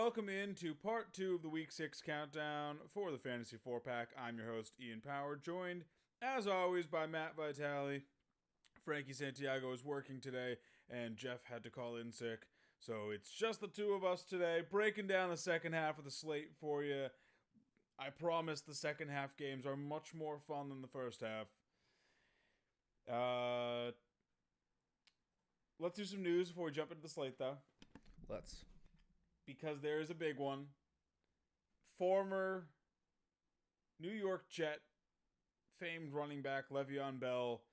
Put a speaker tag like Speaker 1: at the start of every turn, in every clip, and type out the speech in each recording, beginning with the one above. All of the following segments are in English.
Speaker 1: welcome into part 2 of the Week 6 countdown for the Fantasy 4-Pack. I'm your host, Ian Power, joined, as always, by Matt Vitale. Frankie Santiago is working today, and Jeff had to call in sick. So it's just the two of us today, breaking down the second half of the slate for you. I promise the second half games are much more fun than the first half. Let's do some news before we jump into the slate, though.
Speaker 2: Let's.
Speaker 1: Because there is a big one. Former New York Jet famed running back Le'Veon Bell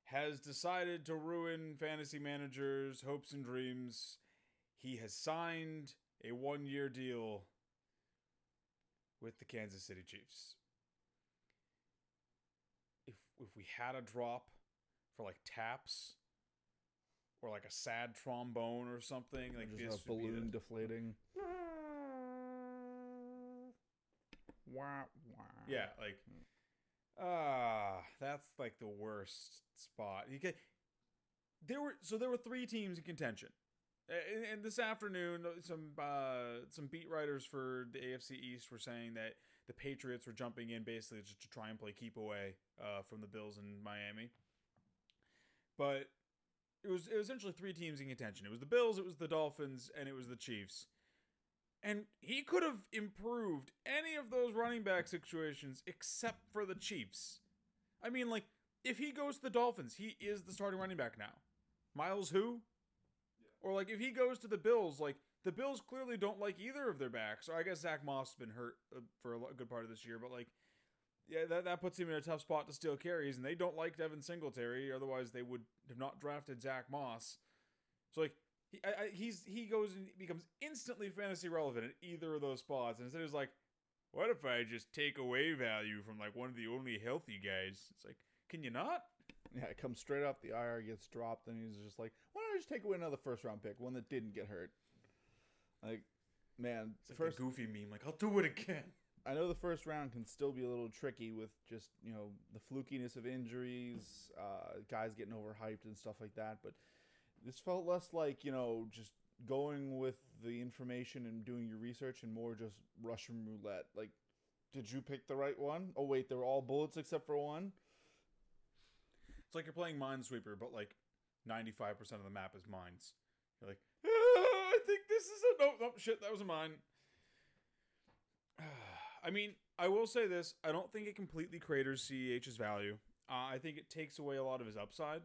Speaker 1: has decided to ruin fantasy managers' hopes and dreams. He has signed a 1-year deal with the Kansas City Chiefs. If we had a drop for like taps or like a sad trombone or something, like
Speaker 2: just
Speaker 1: this
Speaker 2: a balloon deflating.
Speaker 1: Yeah, like that's like the worst spot. There were 3 teams in contention. And this afternoon, some beat writers for the AFC East were saying that the Patriots were jumping in basically just to try and play keep away from the Bills in Miami. But it was essentially 3 teams in contention. It was the Bills, it was the Dolphins, and it was the Chiefs. And he could have improved any of those running back situations except for the Chiefs. I mean, like, if he goes to the Dolphins, he is the starting running back now. Miles who? Yeah. Or, like, if he goes to the Bills, like, the Bills clearly don't like either of their backs. Or I guess Zach Moss has been hurt for a good part of this year. But, like, yeah, that puts him in a tough spot to steal carries. And they don't like Devin Singletary. Otherwise, they would have not drafted Zach Moss. So, like, he goes and becomes instantly fantasy relevant at either of those spots. And instead it's like, what if I just take away value from like one of the only healthy guys? It's like, can you not?
Speaker 2: Yeah, it comes straight off the IR, gets dropped, and he's just like, why don't I just take away another first round pick, one that didn't get hurt? Like, man,
Speaker 1: it's like a goofy meme, like, I'll do it again.
Speaker 2: I know the first round can still be a little tricky with just, the flukiness of injuries, guys getting overhyped and stuff like that, but this felt less like, just going with the information and doing your research and more just Russian roulette. Like, did you pick the right one? Oh, wait, they were all bullets except for one?
Speaker 1: It's like you're playing Minesweeper, but like 95% of the map is mines. You're like, I think this is a... No, shit, that was a mine. I mean, I will say this. I don't think it completely craters CEH's value. I think it takes away a lot of his upside.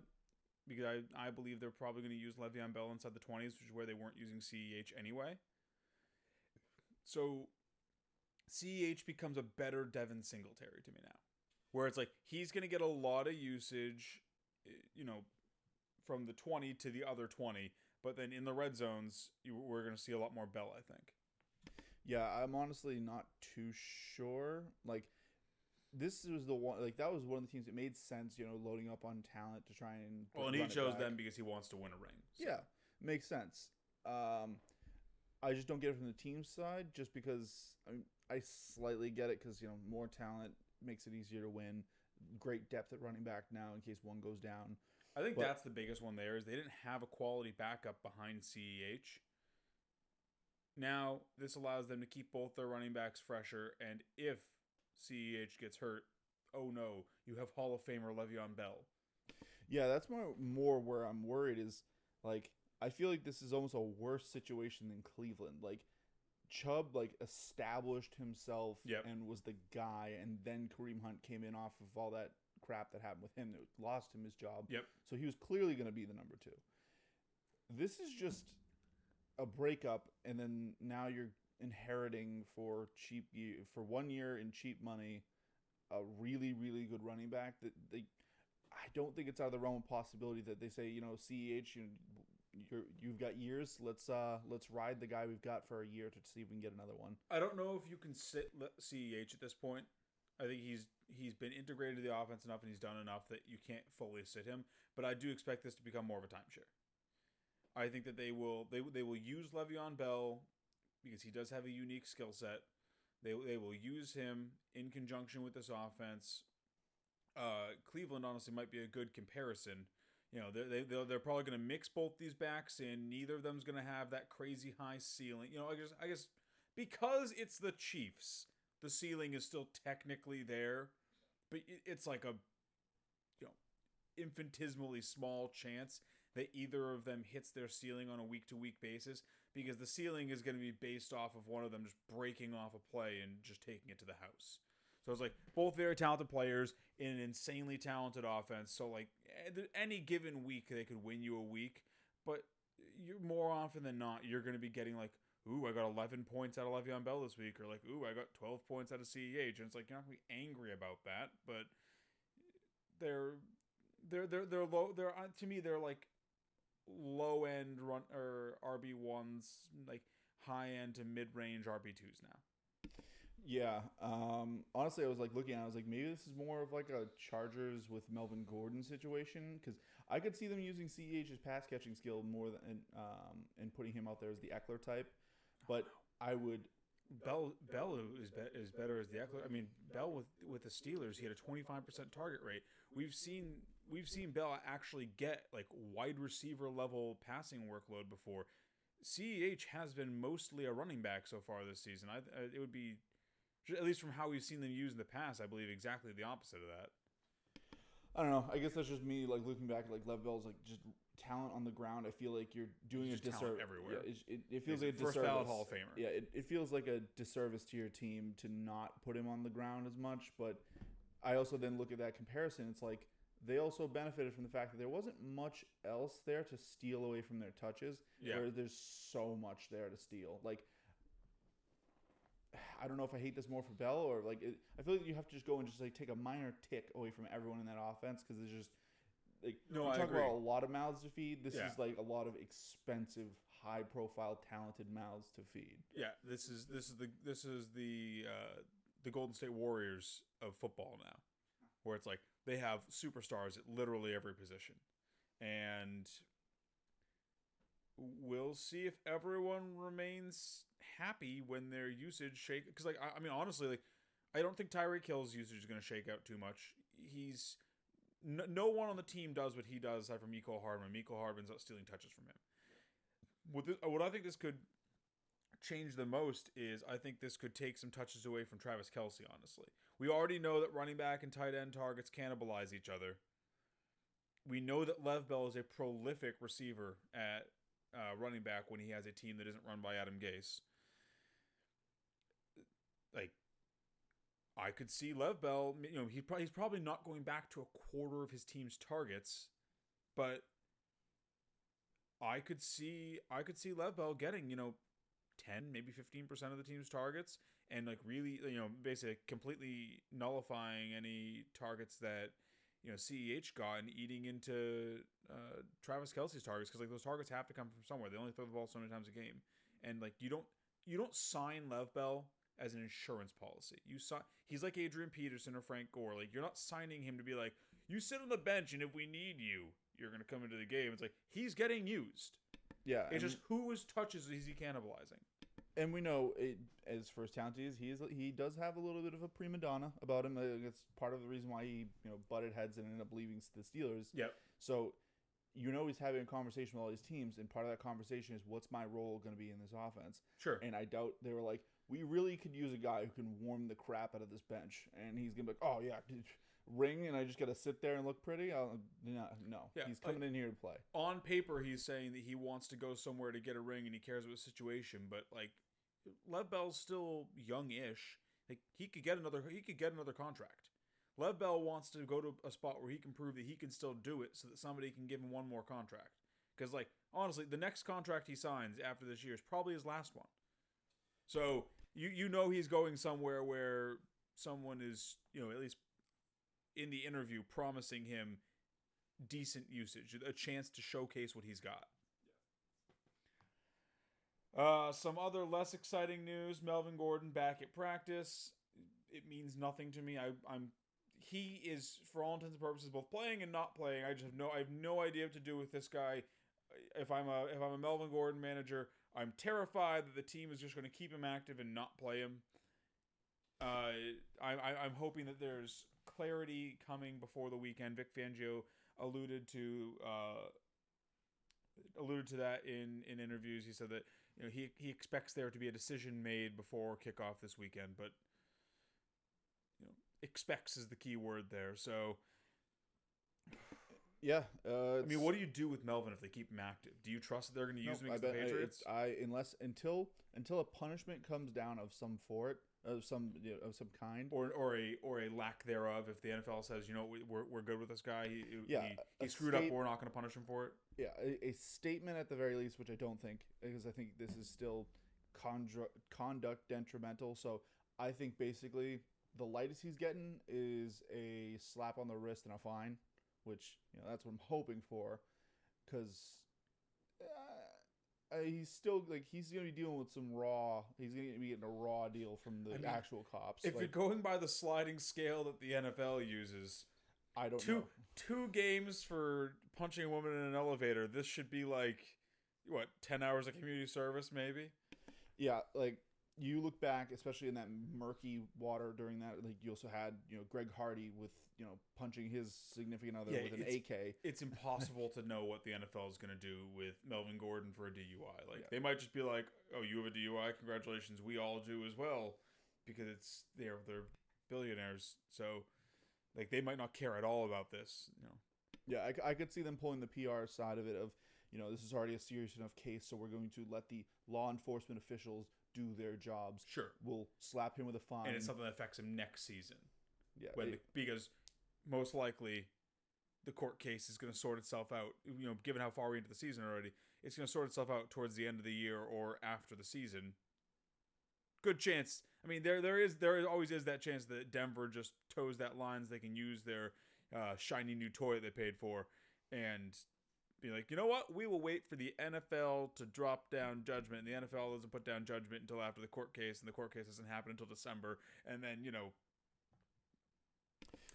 Speaker 1: Because I believe they're probably going to use Le'Veon Bell inside the 20s, which is where they weren't using CEH anyway. So CEH becomes a better Devin Singletary to me now. Where it's like, he's going to get a lot of usage, from the 20 to the other 20. But then in the red zones, we're going to see a lot more Bell, I think.
Speaker 2: Yeah, I'm honestly not too sure. Like, this was the one, like, that was one of the teams that made sense, loading up on talent to try and...
Speaker 1: Well, and he chose them because he wants to win a ring.
Speaker 2: So. Yeah, makes sense. I just don't get it from the team side, just because, I slightly get it because, more talent makes it easier to win. Great depth at running back now in case one goes down.
Speaker 1: I think that's the biggest one there, is they didn't have a quality backup behind CEH. Now, this allows them to keep both their running backs fresher, and if CEH gets hurt, oh no, you have Hall of Famer Le'Veon Bell.
Speaker 2: Yeah, that's more where I'm worried is, like, I feel like this is almost a worse situation than Cleveland. Like, Chubb, like, established himself and was the guy, and then Kareem Hunt came in off of all that crap that happened with him that lost him his job.
Speaker 1: Yep.
Speaker 2: So he was clearly going to be the number 2. This is just a breakup, and then now you're inheriting for 1 year in cheap money a really, really good running back that I don't think it's out of the realm of possibility that they say, CEH, you've got years. Let's ride the guy we've got for a year to see if we can get another one.
Speaker 1: I don't know if you can sit CEH at this point. I think he's been integrated to the offense enough and he's done enough that you can't fully sit him. But I do expect this to become more of a timeshare. I think that they will use Le'Veon Bell because he does have a unique skill set. They will use him in conjunction with this offense. Cleveland honestly might be a good comparison. They're probably going to mix both these backs in. Neither of them's going to have that crazy high ceiling. I guess because it's the Chiefs, the ceiling is still technically there, but it's like a infinitesimally small chance that either of them hits their ceiling on a week-to-week basis, because the ceiling is going to be based off of one of them just breaking off a play and just taking it to the house. So it's like both very talented players in an insanely talented offense. So like any given week they could win you a week, but you're more often than not you're going to be getting like, ooh, I got 11 points out of Le'Veon Bell this week, or like, ooh, I got 12 points out of CEH, and it's like you're not going to be angry about that, but they're low. They're to me they're like low end run or RB1s, like high end to mid range RB2s now.
Speaker 2: Yeah. Honestly, I was like looking at it, I was like, maybe this is more of like a Chargers with Melvin Gordon situation, because I could see them using CEH's pass catching skill more than and putting him out there as the Eckler type. But I would.
Speaker 1: Bell is better as the Eckler. I mean, Bell with the Steelers, he had a 25% target rate. We've seen Bell actually get like wide receiver level passing workload before. CEH has been mostly a running back so far this season. It would be, at least from how we've seen them used in the past, I believe exactly the opposite of that.
Speaker 2: I don't know. I guess that's just me like looking back at like Lev Bell's like just talent on the ground. I feel like you're doing a disservice
Speaker 1: everywhere.
Speaker 2: Yeah, it feels like a
Speaker 1: first
Speaker 2: disservice.
Speaker 1: ballot Hall of Famer.
Speaker 2: Yeah, it feels like a disservice to your team to not put him on the ground as much. But I also then look at that comparison. It's like they also benefited from the fact that there wasn't much else there to steal away from their touches.
Speaker 1: Yeah.
Speaker 2: Where there's so much there to steal. Like, I don't know if I hate this more for Bell or like I feel like you have to just go and just like take a minor tick away from everyone in that offense, because it's just like
Speaker 1: no,
Speaker 2: we talk
Speaker 1: agree.
Speaker 2: about a lot of mouths to feed. This
Speaker 1: Yeah.
Speaker 2: is like a lot of expensive, high profile, talented mouths to feed.
Speaker 1: Yeah, this is the Golden State Warriors of football now, where it's like they have superstars at literally every position, and we'll see if everyone remains happy when their usage shake. Because like I mean honestly, like I don't think Tyreek Hill's usage is going to shake out too much. He's no one on the team does what he does aside from Mecole Hardman. Mecole Hardman's not stealing touches from him. What I think this could change the most is I think this could take some touches away from Travis Kelce, honestly. We already know that running back and tight end targets cannibalize each other. We know that Lev Bell is a prolific receiver at running back when he has a team that isn't run by Adam Gase. Like, I could see Lev Bell, he's probably not going back to a quarter of his team's targets, but I could see Lev Bell getting, 10, maybe 15% of the team's targets, and like really, basically completely nullifying any targets that, CEH got and eating into Travis Kelce's targets, because like those targets have to come from somewhere. They only throw the ball so many times a game, and like you don't sign Lev Bell as an insurance policy. He's like Adrian Peterson or Frank Gore. Like you're not signing him to be like, you sit on the bench and if we need you, you're going to come into the game. It's like he's getting used.
Speaker 2: Yeah,
Speaker 1: it's just whose touches is he cannibalizing?
Speaker 2: And we know as first talent he does have a little bit of a prima donna about him. It's part of the reason why he butted heads and ended up leaving the Steelers.
Speaker 1: Yep.
Speaker 2: So he's having a conversation with all these teams, and part of that conversation is what's my role going to be in this offense.
Speaker 1: Sure.
Speaker 2: And I doubt they were like, we really could use a guy who can warm the crap out of this bench, and he's gonna be like, oh yeah, ring, and I just gotta sit there and look pretty. No. Yeah, he's coming in here to play. On
Speaker 1: paper, he's saying that he wants to go somewhere to get a ring and he cares about the situation, but like Lev Bell's still young-ish. Like he could get another contract. Lev Bell wants to go to a spot where he can prove that he can still do it, so that somebody can give him one more contract. Because like honestly, the next contract he signs after this year is probably his last one. So he's going somewhere where someone is at least in the interview promising him decent usage, a chance to showcase what he's got. Some other less exciting news: Melvin Gordon back at practice. It means nothing to me. He is, for all intents and purposes, both playing and not playing. I have no idea what to do with this guy. If I'm a Melvin Gordon manager, I'm terrified that the team is just going to keep him active and not play him. I'm hoping that there's clarity coming before the weekend. Vic Fangio alluded to that in interviews. He said that he expects there to be a decision made before kickoff this weekend, but expects is the key word there. So
Speaker 2: yeah,
Speaker 1: I mean, what do you do with Melvin if they keep him active? Do you trust that they're going to use him against the Patriots?
Speaker 2: Until a punishment comes down of some kind,
Speaker 1: or a lack thereof. If the NFL says, we're good with this guy, he screwed up, but we're not going to punish him for it.
Speaker 2: Yeah, a statement at the very least, which I don't think, because I think this is still conduct detrimental. So I think basically the lightest he's getting is a slap on the wrist and a fine, which that's what I'm hoping for, because he's still he's gonna be dealing with some raw. He's gonna be getting a raw deal from the actual cops.
Speaker 1: If you're going by the sliding scale that the NFL uses,
Speaker 2: I don't know.
Speaker 1: 2 games for punching a woman in an elevator. This should be 10 hours of community service, maybe.
Speaker 2: Yeah, you look back, especially in that murky water during that. You also had Greg Hardy with punching his significant other with an AK.
Speaker 1: It's impossible to know what the NFL is going to do with Melvin Gordon for a DUI. They might just be like, "Oh, you have a DUI? Congratulations, we all do as well," because they're billionaires. So they might not care at all about this.
Speaker 2: Yeah, I could see them pulling the PR side of it. Of this is already a serious enough case, so we're going to let the law enforcement officials do their jobs.
Speaker 1: Sure,
Speaker 2: we'll slap him with a fine,
Speaker 1: and it's something that affects him next season.
Speaker 2: Yeah,
Speaker 1: because most likely the court case is going to sort itself out. Given how far we're into the season already, it's going to sort itself out towards the end of the year or after the season. Good chance. I mean, there always is that chance that Denver just toes that line so they can use their shiny new toy that they paid for and be like, you know what? We will wait for the NFL to drop down judgment. And the NFL doesn't put down judgment until after the court case, and the court case doesn't happen until December. And then,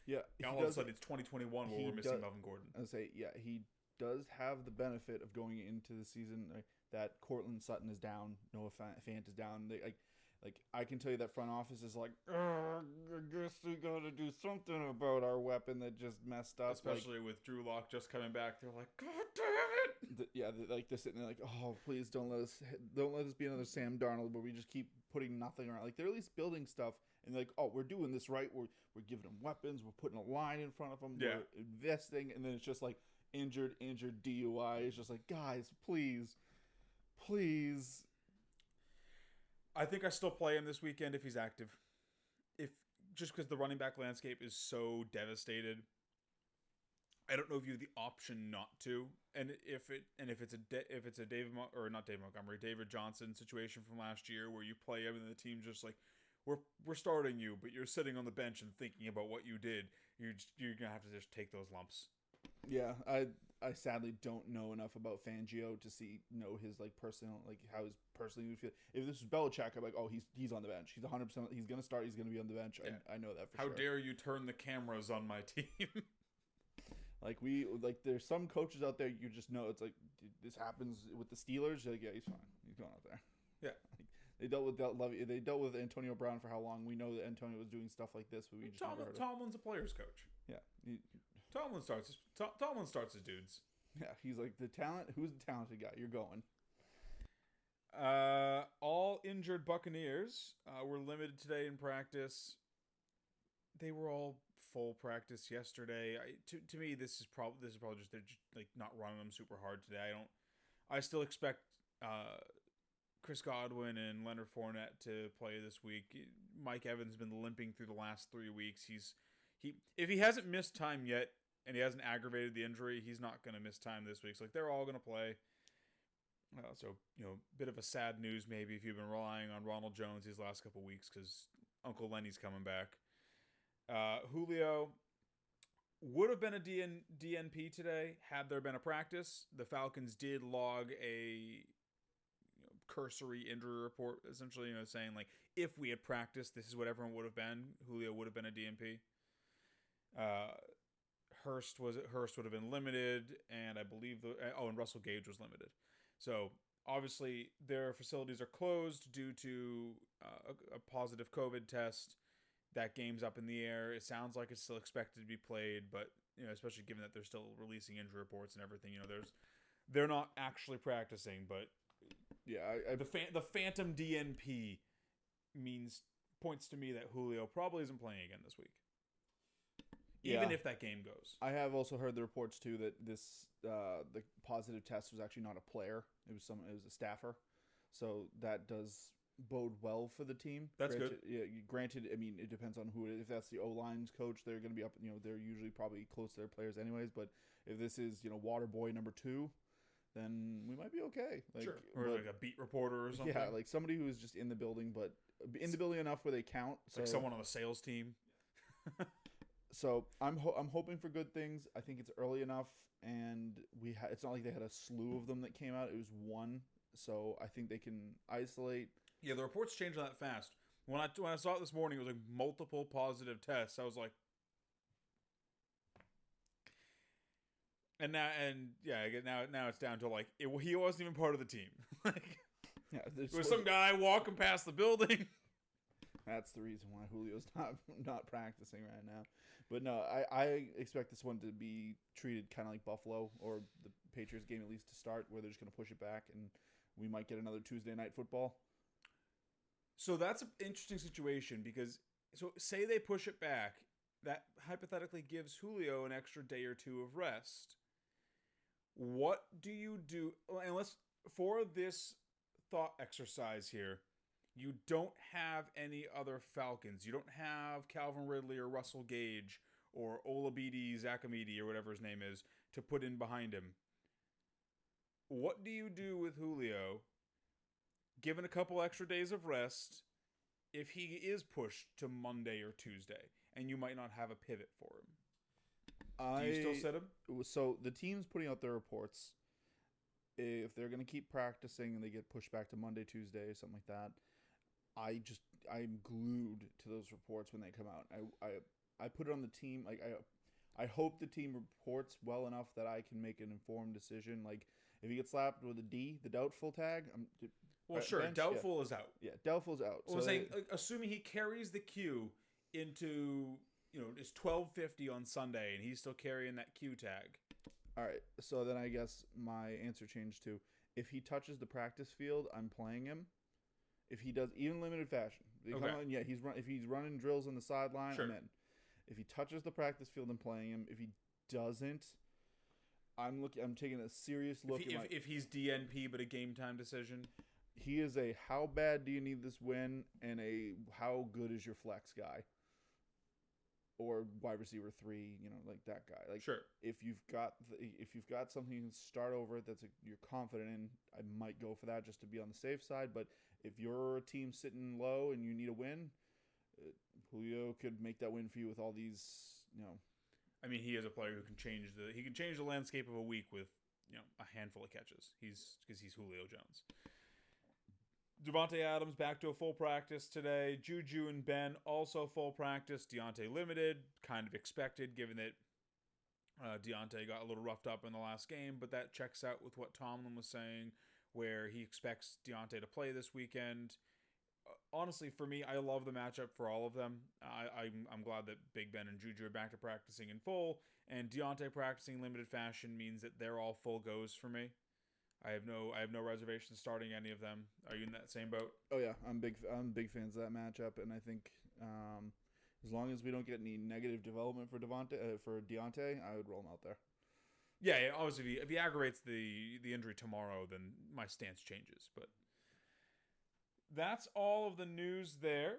Speaker 2: yeah,
Speaker 1: all of a sudden it's 2021 where we're missing Melvin Gordon.
Speaker 2: I would say, yeah, he does have the benefit of going into the season that Cortland Sutton is down, Noah Fant is down. I can tell you that front office is like, I guess we got to do something about our weapon that just messed up.
Speaker 1: Especially with Drew Lock just coming back, they're like, God damn it!
Speaker 2: They're sitting there like, oh, please don't let us be another Sam Darnold where we just keep putting nothing around. They're at least building stuff and they're like, oh, we're doing this right. We're giving them weapons. We're putting a line in front of them.
Speaker 1: Yeah.
Speaker 2: We're investing, and then it's just like injured DUI. It's just like, guys, please.
Speaker 1: I think I still play him this weekend if he's active. Just because the running back landscape is so devastated, I don't know if you have the option not to. And if it's a David Johnson situation from last year where you play him and the team's just like, we're starting you, but you're sitting on the bench and thinking about what you did, you're gonna have to just take those lumps.
Speaker 2: Yeah, I sadly don't know enough about Fangio to know his personal how his personally would feel. If this is Belichick, I'm like, oh, he's on the bench. He's 100%. He's gonna start. He's gonna be on the bench. Yeah. I know that for sure.
Speaker 1: How dare you turn the cameras on my team?
Speaker 2: There's some coaches out there you just know it's like this happens with the Steelers. You're like, yeah, he's fine. He's going out there.
Speaker 1: Yeah.
Speaker 2: They dealt with Antonio Brown for how long? We know that Antonio was doing stuff like this, but we just never heard of it.
Speaker 1: Tomlin's a player's coach.
Speaker 2: Yeah.
Speaker 1: Tomlin starts his dudes.
Speaker 2: Yeah, he's like the talent. Who's the talented guy? You're going.
Speaker 1: All injured Buccaneers were limited today in practice. They were all full practice yesterday. To me, this is probably just they're just, not running them super hard today. I still expect Chris Godwin and Leonard Fournette to play this week. Mike Evans has been limping through the last 3 weeks. If he hasn't missed time yet and he hasn't aggravated the injury, he's not going to miss time this week. So they're all going to play. So bit of a sad news maybe if you've been relying on Ronald Jones these last couple weeks because Uncle Lenny's coming back. Julio would have been a DNP today had there been a practice. The Falcons did log a cursory injury report, essentially, saying if we had practiced, this is what everyone would have been. Julio would have been a DNP. Hurst would have been limited, and I believe and Russell Gage was limited. So obviously their facilities are closed due to a positive COVID test. That game's up in the air. It sounds like it's still expected to be played, but especially given that they're still releasing injury reports and everything, they're not actually practicing, but
Speaker 2: Yeah,
Speaker 1: The phantom DNP points to me that Julio probably isn't playing again this week. Even if that game goes.
Speaker 2: I have also heard the reports too that this the positive test was actually not a player. It was a staffer. So that does bode well for the team.
Speaker 1: That's good.
Speaker 2: Yeah, granted, I mean, it depends on who it is. If that's the O-line's coach, they're going to be up, they're usually probably close to their players anyways, but if this is, water boy number 2, then we might be okay.
Speaker 1: Sure. Or like a beat reporter or something.
Speaker 2: Yeah, like somebody who is just in the building, but in the building enough where they count. So,
Speaker 1: like someone on the sales team.
Speaker 2: So I'm hoping for good things. I think it's early enough, and it's not like they had a slew of them that came out. It was one, so I think they can isolate.
Speaker 1: Yeah, the reports changed that fast. When I saw it this morning, it was like multiple positive tests. I was like, now it's down to like he wasn't even part of the team. Like,
Speaker 2: yeah,
Speaker 1: it was some guy walking past the building.
Speaker 2: That's the reason why Julio's not practicing right now. But no, I expect this one to be treated kind of like Buffalo or the Patriots game, at least to start, where they're just going to push it back, and we might get another Tuesday night football.
Speaker 1: So that's an interesting situation because say they push it back, that hypothetically gives Julio an extra day or two of rest. What do you do? Unless for this thought exercise here, you don't have any other Falcons. You don't have Calvin Ridley or Russell Gage or Olabidi Zakamidi or whatever his name is to put in behind him. What do you do with Julio, given a couple extra days of rest, if he is pushed to Monday or Tuesday, and you might not have a pivot for him? Do you still sit him?
Speaker 2: So the team's putting out their reports. If they're going to keep practicing and they get pushed back to Monday, Tuesday, something like that, I'm glued to those reports when they come out. I put it on the team. Like I hope the team reports well enough that I can make an informed decision. Like if he gets slapped with a D, the doubtful tag,
Speaker 1: sure,
Speaker 2: bench,
Speaker 1: doubtful is out.
Speaker 2: Yeah, doubtful's out.
Speaker 1: Well, so saying, assuming he carries the Q into it's 12:50 on Sunday and he's still carrying that Q tag.
Speaker 2: All right, so then I guess my answer changed to if he touches the practice field, I'm playing him. If he does, even limited fashion, if he's running drills on the sideline,
Speaker 1: sure.
Speaker 2: I'm in. If he touches the practice field, I'm playing him. If he doesn't, I'm taking a serious look.
Speaker 1: If he's DNP but a game time decision,
Speaker 2: he is a how bad do you need this win and a how good is your flex guy or wide receiver 3, like that guy. Like
Speaker 1: sure.
Speaker 2: If you've got something you can start over you're confident in, I might go for that just to be on the safe side. But if you're a team sitting low and you need a win, Julio could make that win for you with all these,
Speaker 1: I mean, he is a player who can change the landscape of a week with, a handful of catches. Because he's Julio Jones. Devontae Adams back to a full practice today. Juju and Ben also full practice. Deontay limited, kind of expected given that Deontay got a little roughed up in the last game, but that checks out with what Tomlin was saying, where he expects Deontay to play this weekend. Honestly, for me, I love the matchup for all of them. I'm glad that Big Ben and Juju are back to practicing in full, and Deontay practicing limited fashion means that they're all full goes for me. I have no reservations starting any of them. Are you in that same boat?
Speaker 2: Oh yeah, I'm big fans of that matchup, and I think as long as we don't get any negative development for Deontay, I would roll him out there.
Speaker 1: Yeah, obviously if he aggravates the injury tomorrow, then my stance changes. But that's all of the news there.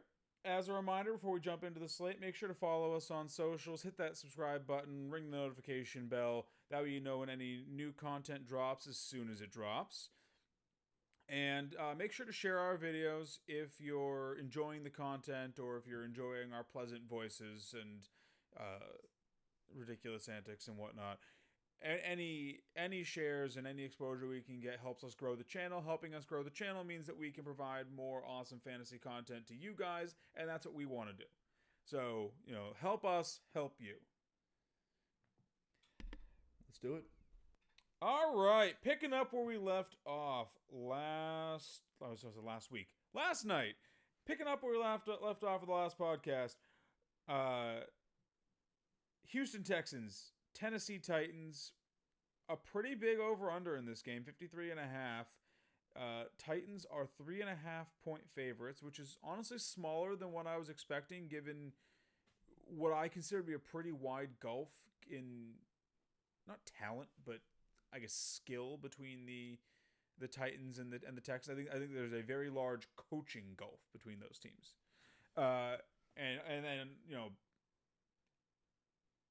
Speaker 1: As a reminder, before we jump into the slate, make sure to follow us on socials, hit that subscribe button, ring the notification bell. That way you know when any new content drops as soon as it drops. And make sure to share our videos if you're enjoying the content or if you're enjoying our pleasant voices and ridiculous antics and whatnot. Any shares and any exposure we can get helps us grow the channel. Helping us grow the channel means that we can provide more awesome fantasy content to you guys, and that's what we want to do. So, help us help you.
Speaker 2: Let's do it.
Speaker 1: All right, picking up where we left off last week. Last night, picking up where we left off of the last podcast. Houston Texans, Tennessee Titans, a pretty big over-under in this game, 53.5. Titans are 3.5-point favorites, which is honestly smaller than what I was expecting, given what I consider to be a pretty wide gulf in not talent, but I guess skill between the Titans and the Texans. I think there's a very large coaching gulf between those teams. And then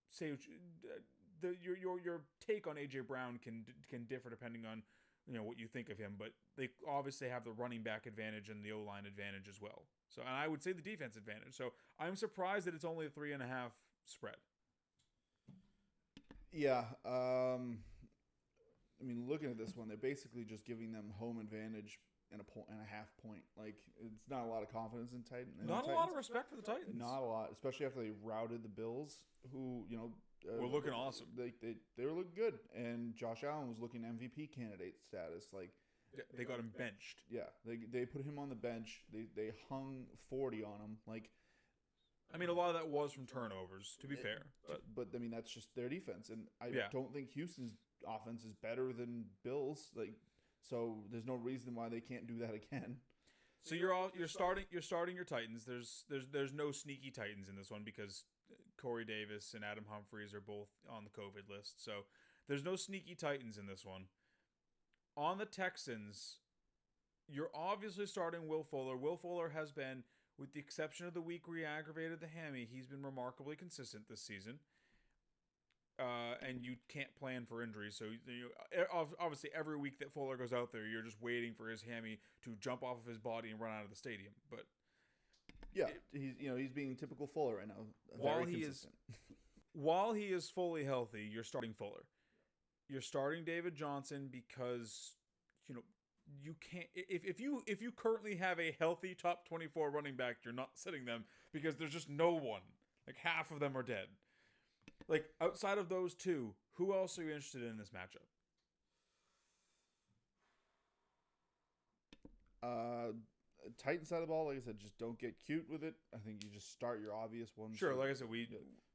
Speaker 1: say your take on AJ Brown can differ depending on what you think of him, but they obviously have the running back advantage and the O-line advantage as well. So, and I would say the defense advantage. So I'm surprised that it's only a 3.5 spread.
Speaker 2: Yeah. Looking at this one, they're basically just giving them home advantage and a half point. Like, it's not a lot of confidence in Titans.
Speaker 1: Not a lot of respect for the Titans.
Speaker 2: Not a lot, especially after they routed the Bills, who
Speaker 1: were looking awesome.
Speaker 2: They were looking good, and Josh Allen was looking MVP candidate status. Like,
Speaker 1: they got him benched.
Speaker 2: Yeah, they put him on the bench. They hung 40 on him. Like,
Speaker 1: a lot of that was from turnovers, to be fair.
Speaker 2: But that's just their defense, and I don't think Houston's offense is better than Bills. Like, so there's no reason why they can't do that again.
Speaker 1: So you're starting your Titans. There's no sneaky Titans in this one because Corey Davis and Adam Humphries are both on the COVID list. So there's no sneaky Titans in this one. On the Texans, you're obviously starting Will Fuller. Will Fuller has been, with the exception of the week where he aggravated the hammy, he's been remarkably consistent this season. And you can't plan for injuries. So obviously every week that Fuller goes out there, you're just waiting for his hammy to jump off of his body and run out of the stadium. But
Speaker 2: yeah, he's being typical Fuller right now.
Speaker 1: While he is fully healthy, you're starting Fuller. You're starting David Johnson because you can't. If you currently have a healthy top 24 running back, you're not sitting them because there's just no one. Like, half of them are dead. Like, outside of those two, who else are you interested in this matchup?
Speaker 2: Titan side of the ball, like I said, just don't get cute with it. I think you just start your obvious ones.
Speaker 1: Sure, like I said,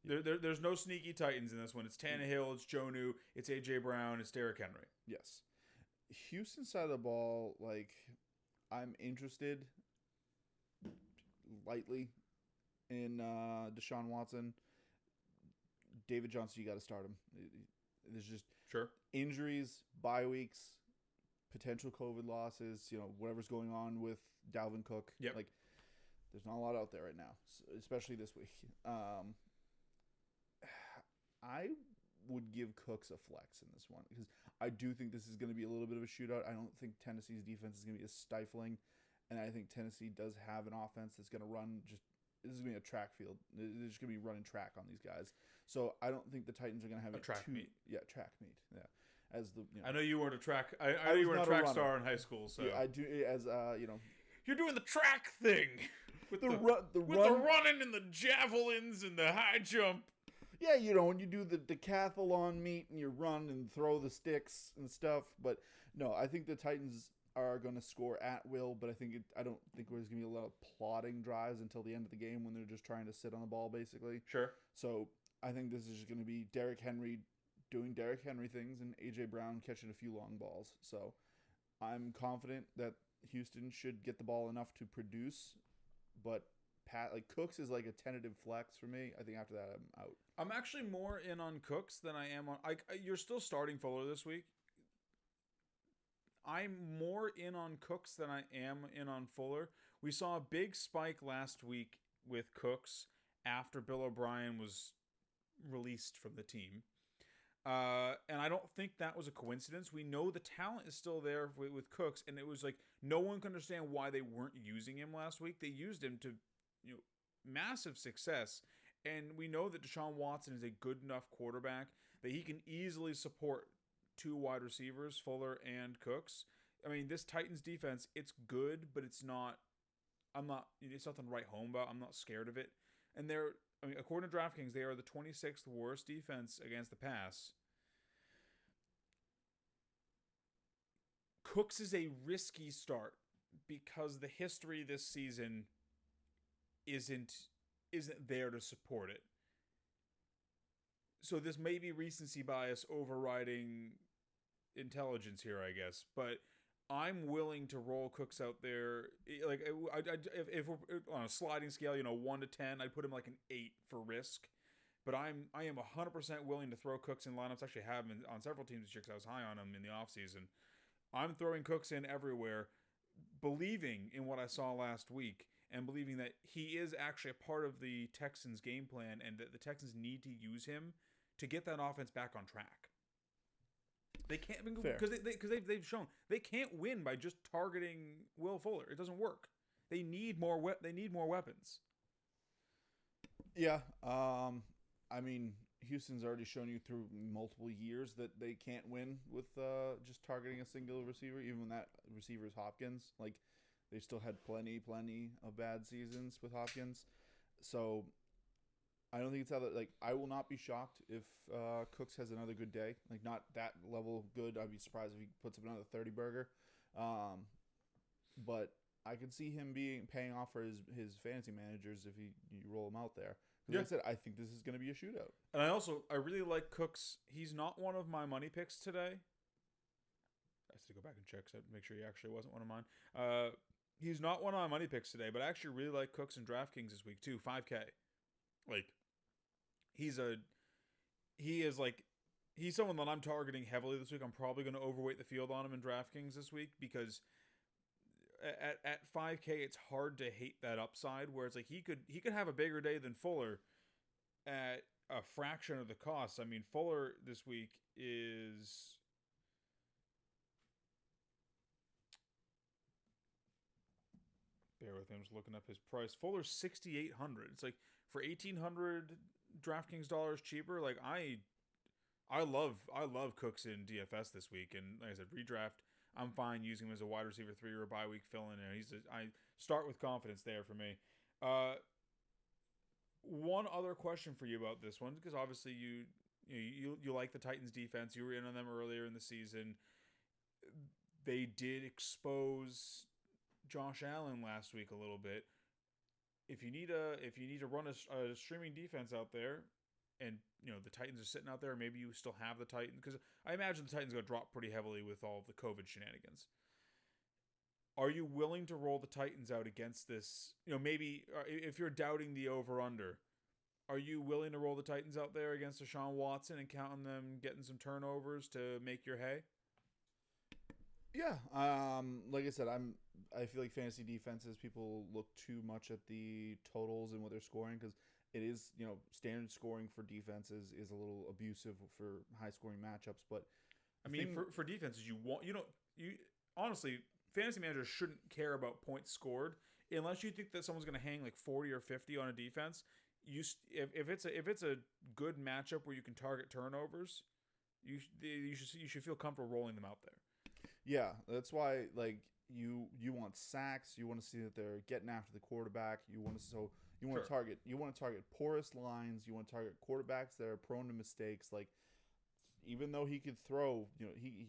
Speaker 1: there's no sneaky Titans in this one. It's Tannehill, it's Jonnu, it's AJ Brown, it's Derrick Henry.
Speaker 2: Yes. Houston side of the ball, like, I'm interested lightly in Deshaun Watson. David Johnson, you got to start him. There's just injuries, bye weeks, potential COVID losses, whatever's going on with Dalvin Cook.
Speaker 1: Yep.
Speaker 2: Like, there's not a lot out there right now, especially this week. I would give Cooks a flex in this one because I do think this is going to be a little bit of a shootout. I don't think Tennessee's defense is going to be as stifling, and I think Tennessee does have an offense that's going to run just. This is going to be a track field. They're just going to be running track on these guys. So I don't think the Titans are going to have
Speaker 1: a track meet.
Speaker 2: Yeah, track meet. Yeah, as the
Speaker 1: I know you weren't a track. I know you were a track star in high school. So
Speaker 2: yeah, I do as
Speaker 1: You're doing the track thing with the running and the javelins and the high jump.
Speaker 2: Yeah, when you do the decathlon meet and you run and throw the sticks and stuff. But no, I think the Titans are going to score at will, but I don't think there's going to be a lot of plodding drives until the end of the game when they're just trying to sit on the ball, basically.
Speaker 1: Sure.
Speaker 2: So I think this is just going to be Derrick Henry doing Derrick Henry things and AJ Brown catching a few long balls. So I'm confident that Houston should get the ball enough to produce, but Cooks is like a tentative flex for me. I think after that I'm out.
Speaker 1: I'm actually more in on Cooks than I am on. You're still starting Fuller this week. I'm more in on Cooks than I am in on Fuller. We saw a big spike last week with Cooks after Bill O'Brien was released from the team. And I don't think that was a coincidence. We know the talent is still there with Cooks, and it was like no one can understand why they weren't using him last week. They used him to massive success, and we know that Deshaun Watson is a good enough quarterback that he can easily support two wide receivers, Fuller and Cooks. This Titans defense, it's good, but it's not. It's nothing to write home about. I'm not scared of it. And according to DraftKings, they are the 26th worst defense against the pass. Cooks is a risky start because the history this season isn't there to support it. So this may be recency bias overriding intelligence here, I guess. But I'm willing to roll Cooks out there. Like, if we're on a sliding scale, 1 to 10, I'd put him like an 8 for risk. But I am 100% willing to throw Cooks in lineups. Actually, have him on several teams this year because I was high on him in the offseason. I'm throwing Cooks in everywhere, believing in what I saw last week and believing that he is actually a part of the Texans' game plan and that the Texans need to use him to get that offense back on track. They can't because they've shown they can't win by just targeting Will Fuller. It doesn't work. They need more weapons.
Speaker 2: Yeah. I mean, Houston's already shown you through multiple years that they can't win with just targeting a single receiver, even when that receiver is Hopkins. Like, they still had plenty of bad seasons with Hopkins. So I don't think it's how that, like, I will not be shocked if Cooks has another good day. Like, not that level of good. I'd be surprised if he puts up another 30-burger. But I could see him paying off for his fantasy managers if you roll him out there. Like I said, I think this is going to be a shootout. And
Speaker 1: I really like Cooks. He's not one of my money picks today. I have to go back and check to make sure he actually wasn't one of mine. He's not one of my money picks today, but I actually really like Cooks in DraftKings this week too. 5K. Like, he's someone that I'm targeting heavily this week. I'm probably going to overweight the field on him in DraftKings this week because at 5K, it's hard to hate that upside where it's like he could have a bigger day than Fuller at a fraction of the cost. I mean, Fuller this week is bear with me, I'm just looking up his price. Fuller's $6,800. It's like for $1,800 DraftKings dollars cheaper. Like I love Cooks in DFS this week, and like I said, redraft. I'm fine using him as a wide receiver 3 or a bye week fill in there. I start with confidence there for me. One other question for you about this one, because obviously you like the Titans defense. You were in on them earlier in the season. They did expose Josh Allen last week a little bit. If you need to run a streaming defense out there, and the Titans are sitting out there, maybe you still have the Titans, because I imagine the Titans are going to drop pretty heavily with all of the COVID shenanigans. Are you willing to roll the Titans out against this? Maybe if you're doubting the over/under, are you willing to roll the Titans out there against Deshaun Watson and count on them getting some turnovers to make your hay?
Speaker 2: Yeah. Like I said, I feel like fantasy defenses, people look too much at the totals and what they're scoring, because it is, standard scoring for defenses is a little abusive for high scoring matchups. But
Speaker 1: I mean, for defenses, honestly, fantasy managers shouldn't care about points scored unless you think that someone's going to hang like 40 or 50 on a defense. If it's a good matchup where you can target turnovers, you should feel comfortable rolling them out there.
Speaker 2: Yeah, that's why, like, you want sacks. You want to see that they're getting after the quarterback. You want to target porous lines. You want to target quarterbacks that are prone to mistakes. Like, even though he could throw, he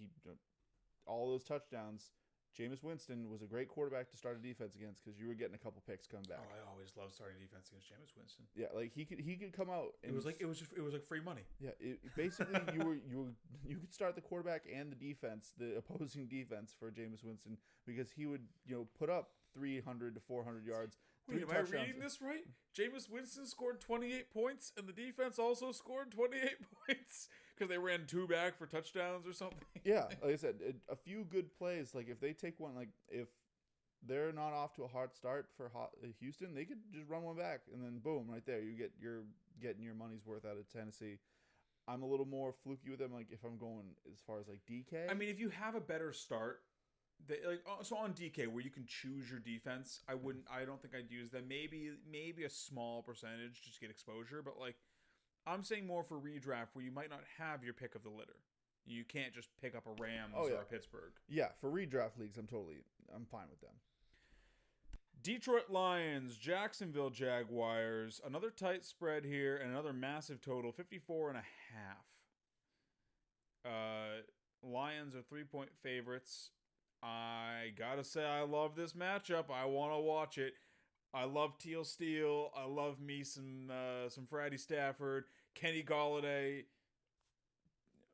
Speaker 2: all those touchdowns, Jameis Winston was a great quarterback to start a defense against because you were getting a couple picks come back.
Speaker 1: Oh, I always love starting defense against Jameis Winston.
Speaker 2: Yeah, like he could come out. And
Speaker 1: it was like free money.
Speaker 2: Yeah, basically you could start the quarterback and the defense, the opposing defense for Jameis Winston, because he would put up 300 to 400 yards.
Speaker 1: Wait, am I reading this right? Jameis Winston scored 28 points, and the defense also scored 28 points because they ran 2 back for touchdowns or something.
Speaker 2: Yeah, like I said, a few good plays. Like, if they take one, like, if they're not off to a hot start for Houston, they could just run one back, and then boom, right there, you're getting your money's worth out of Tennessee. I'm a little more fluky with them, like, if I'm going as far as, like, DK.
Speaker 1: I mean, if you have a better start, so on DK where you can choose your defense, I don't think I'd use them. Maybe a small percentage just to get exposure, but like I'm saying more for redraft where you might not have your pick of the litter. You can't just pick up a Rams or a Pittsburgh.
Speaker 2: Yeah, for redraft leagues, I'm fine with them.
Speaker 1: Detroit Lions, Jacksonville Jaguars, another tight spread here and another massive total, 54.5. Lions are 3-point favorites. I gotta say, I love this matchup. I want to watch it. I love Teal Steele. I love me some Fratty Stafford, Kenny Golladay.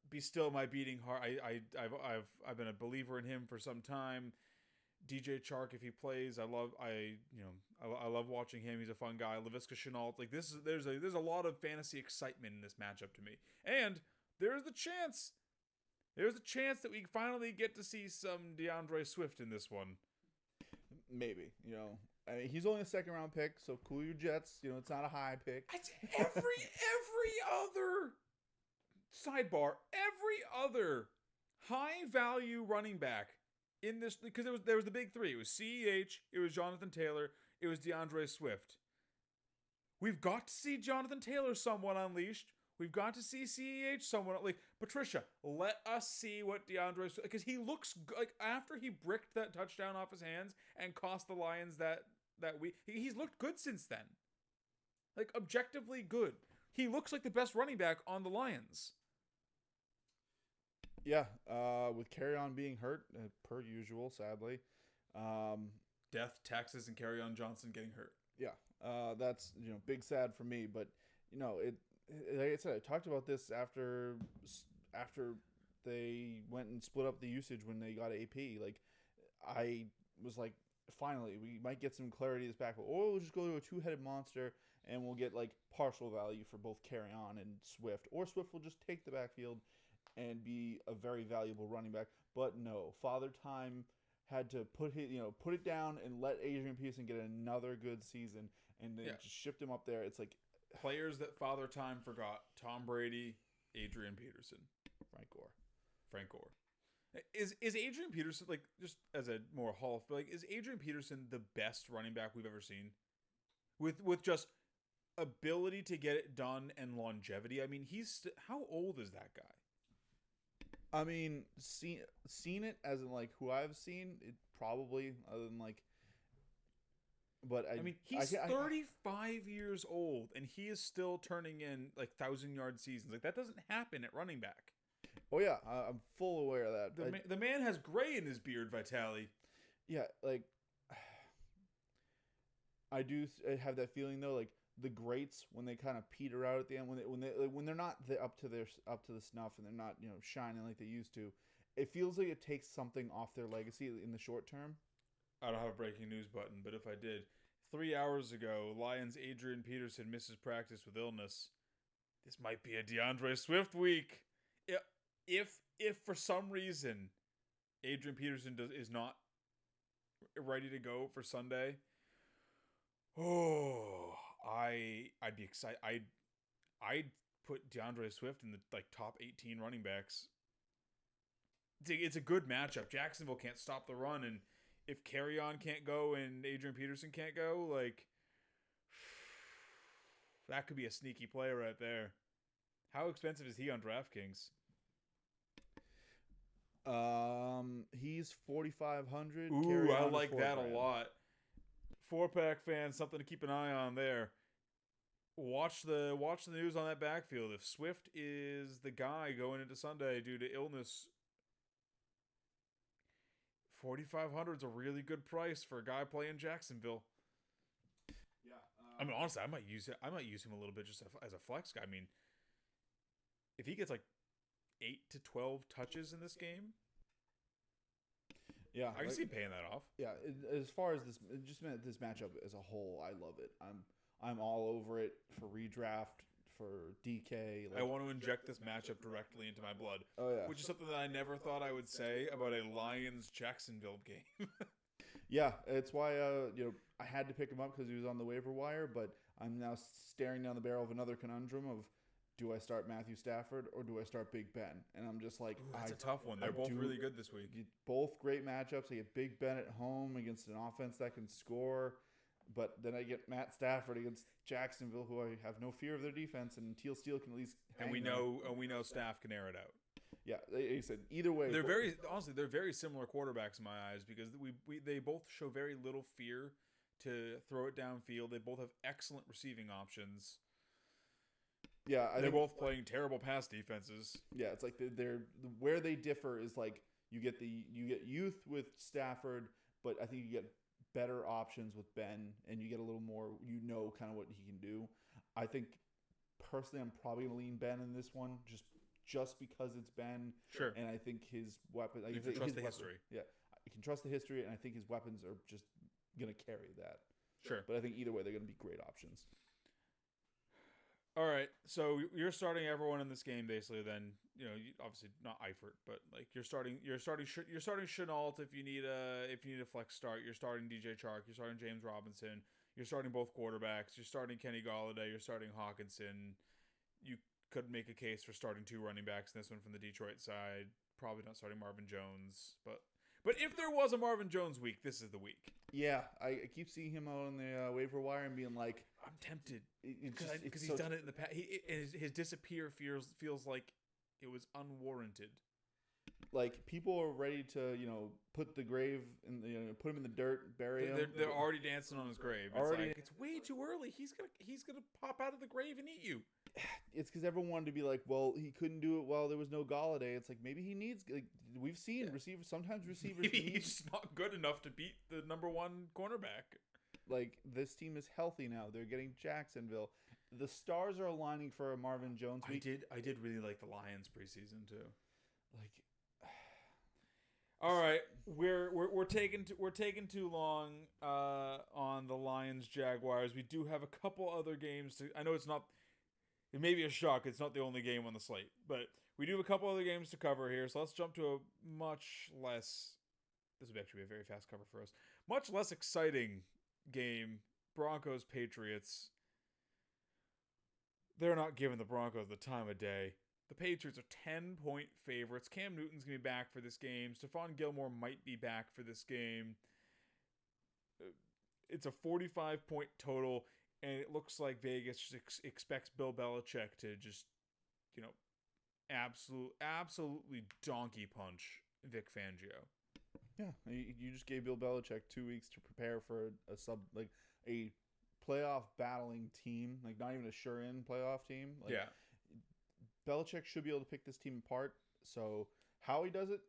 Speaker 1: be still my beating heart. I've been a believer in him for some time. DJ Chark, if he plays, I love watching him. He's a fun guy. Laviska Shenault, like there's a lot of fantasy excitement in this matchup to me, and there's the chance that we finally get to see some DeAndre Swift in this one.
Speaker 2: Maybe, I mean, he's only a second round pick, so cool your jets. It's not a high pick.
Speaker 1: It's every other sidebar, every other high value running back in this, because there was the big three. It was CEH, it was Jonathan Taylor, it was DeAndre Swift. We've got to see Jonathan Taylor somewhat unleashed. We've got to see CEH somewhat, like, Patricia, let us see what DeAndre Swift, because he looks like, after he bricked that touchdown off his hands and cost the Lions that week, he's looked good since then. Like, objectively good. He looks like the best running back on the Lions.
Speaker 2: Yeah, with Kerryon being hurt, per usual, sadly.
Speaker 1: Death, taxes, and Kerryon Johnson getting hurt.
Speaker 2: Yeah, that's big sad for me. But it, like I said, I talked about this after they went and split up the usage when they got AP. Like, I was like, finally, we might get some clarity this backfield, or we'll just go to a two-headed monster and we'll get like partial value for both Kerryon and Swift, or Swift will just take the backfield and be a very valuable running back. But no, Father Time had to put it down and let Adrian Peterson get another good season, and then just shipped him up there. It's like
Speaker 1: players that Father Time forgot: Tom Brady, Adrian Peterson, Frank Gore. Is Adrian Peterson, like, just as a more Hall, like, is Adrian Peterson the best running back we've ever seen? With just ability to get it done and longevity. I mean, how old is that guy?
Speaker 2: I mean, seen it as in, like, who I've seen, it probably, other than, like, but I mean,
Speaker 1: he's 35 years old, and he is still turning in, like, 1,000-yard seasons. Like, that doesn't happen at running back.
Speaker 2: Oh, yeah, I'm full aware of that.
Speaker 1: The man has gray in his beard, Vitali.
Speaker 2: Yeah, like, I do have that feeling, though, like, the greats, when they kind of peter out at the end, when they're not up to the snuff, and they're not shining like they used to, it feels like it takes something off their legacy in the short term.
Speaker 1: I don't have a breaking news button, but if I did, 3 hours ago, Lions Adrian Peterson misses practice with illness. This might be a DeAndre Swift week. If for some reason Adrian Peterson is not ready to go for Sunday, I'd be excited. I'd put DeAndre Swift in the, like, top 18 running backs. It's a good matchup. Jacksonville can't stop the run, and if Kerryon can't go and Adrian Peterson can't go, like, that could be a sneaky play right there. How expensive is he on DraftKings?
Speaker 2: He's 4,500.
Speaker 1: Ooh, I like that a lot. 4-pack fans, something to keep an eye on there. Watch the news on that backfield. If Swift is the guy going into Sunday due to illness, 4,500 is a really good price for a guy playing Jacksonville.
Speaker 2: Yeah,
Speaker 1: I mean, honestly, I might use him a little bit just as a flex guy. I mean, if he gets like 8 to 12 touches in this game,
Speaker 2: yeah,
Speaker 1: I can see paying that off.
Speaker 2: Yeah, as far as this matchup as a whole, I love it. I'm all over it for redraft, for DK.
Speaker 1: I want to inject this matchup directly into my blood.
Speaker 2: Oh yeah,
Speaker 1: which is something that I never thought I would say about a Lions Jacksonville game.
Speaker 2: Yeah, it's why I had to pick him up because he was on the waiver wire, but I'm now staring down the barrel of another conundrum of, do I start Matthew Stafford or do I start Big Ben? And I'm just like,
Speaker 1: that's a tough one. They're both really good this week.
Speaker 2: Both great matchups. I get Big Ben at home against an offense that can score, but then I get Matt Stafford against Jacksonville, who I have no fear of their defense, and Teal Steel can at least.
Speaker 1: And we know Staff can air it out.
Speaker 2: Yeah, they said either way.
Speaker 1: They're very similar quarterbacks in my eyes, because they both show very little fear to throw it downfield. They both have excellent receiving options.
Speaker 2: Yeah,
Speaker 1: they're both playing terrible pass defenses.
Speaker 2: Yeah, it's like they're where they differ is like you get youth with Stafford, but I think you get better options with Ben, and you get a little more kind of what he can do. I think personally, I'm probably gonna lean Ben in this one, just because it's Ben.
Speaker 1: Sure.
Speaker 2: And I think his weapon.
Speaker 1: You can trust the history.
Speaker 2: Yeah, you can trust the history, and I think his weapons are just gonna carry that.
Speaker 1: Sure.
Speaker 2: But I think either way, they're gonna be great options.
Speaker 1: All right, so you're starting everyone in this game basically. Then obviously not Eifert, but like you're starting Chenault if you need a flex start. You're starting DJ Chark. You're starting James Robinson. You're starting both quarterbacks. You're starting Kenny Golladay. You're starting Hawkinson. You could make a case for starting 2 running backs in this one from the Detroit side. Probably not starting Marvin Jones, but if there was a Marvin Jones week, this is the week.
Speaker 2: Yeah, I keep seeing him on the waiver wire and being like,
Speaker 1: I'm tempted because he's done it in the past. His disappear feels like it was unwarranted.
Speaker 2: Like people are ready to put the grave in put him in the dirt, bury him.
Speaker 1: They're already dancing on his grave. It's way too early. He's gonna pop out of the grave and eat you.
Speaker 2: It's because everyone wanted to be like, well, he couldn't do it while there was no Golladay. It's like maybe he needs. Like, we've seen receivers. Sometimes receivers.
Speaker 1: Maybe he's just not good enough to beat the number 1 cornerback.
Speaker 2: Like this team is healthy now. They're getting Jacksonville. The stars are aligning for a Marvin Jones week.
Speaker 1: I did really like the Lions preseason too.
Speaker 2: Like,
Speaker 1: all right, we're taking too long on the Lions Jaguars. We do have a couple other games to. I know it's not. It may be a shock. It's not the only game on the slate, but we do have a couple other games to cover here. So let's jump to a much less. This would actually be a very fast cover for us. Much less exciting game. Broncos Patriots. They're not giving the Broncos the time of day. The Patriots are 10-point favorites. Cam Newton's going to be back for this game. Stephon Gilmore might be back for this game. It's a 45-point total, and it looks like Vegas expects Bill Belichick to just, absolutely donkey punch Vic Fangio.
Speaker 2: Yeah, you just gave Bill Belichick 2 weeks to prepare for a playoff battling team, like not even a sure-in playoff team. Like,
Speaker 1: yeah.
Speaker 2: Belichick should be able to pick this team apart. So how he does it,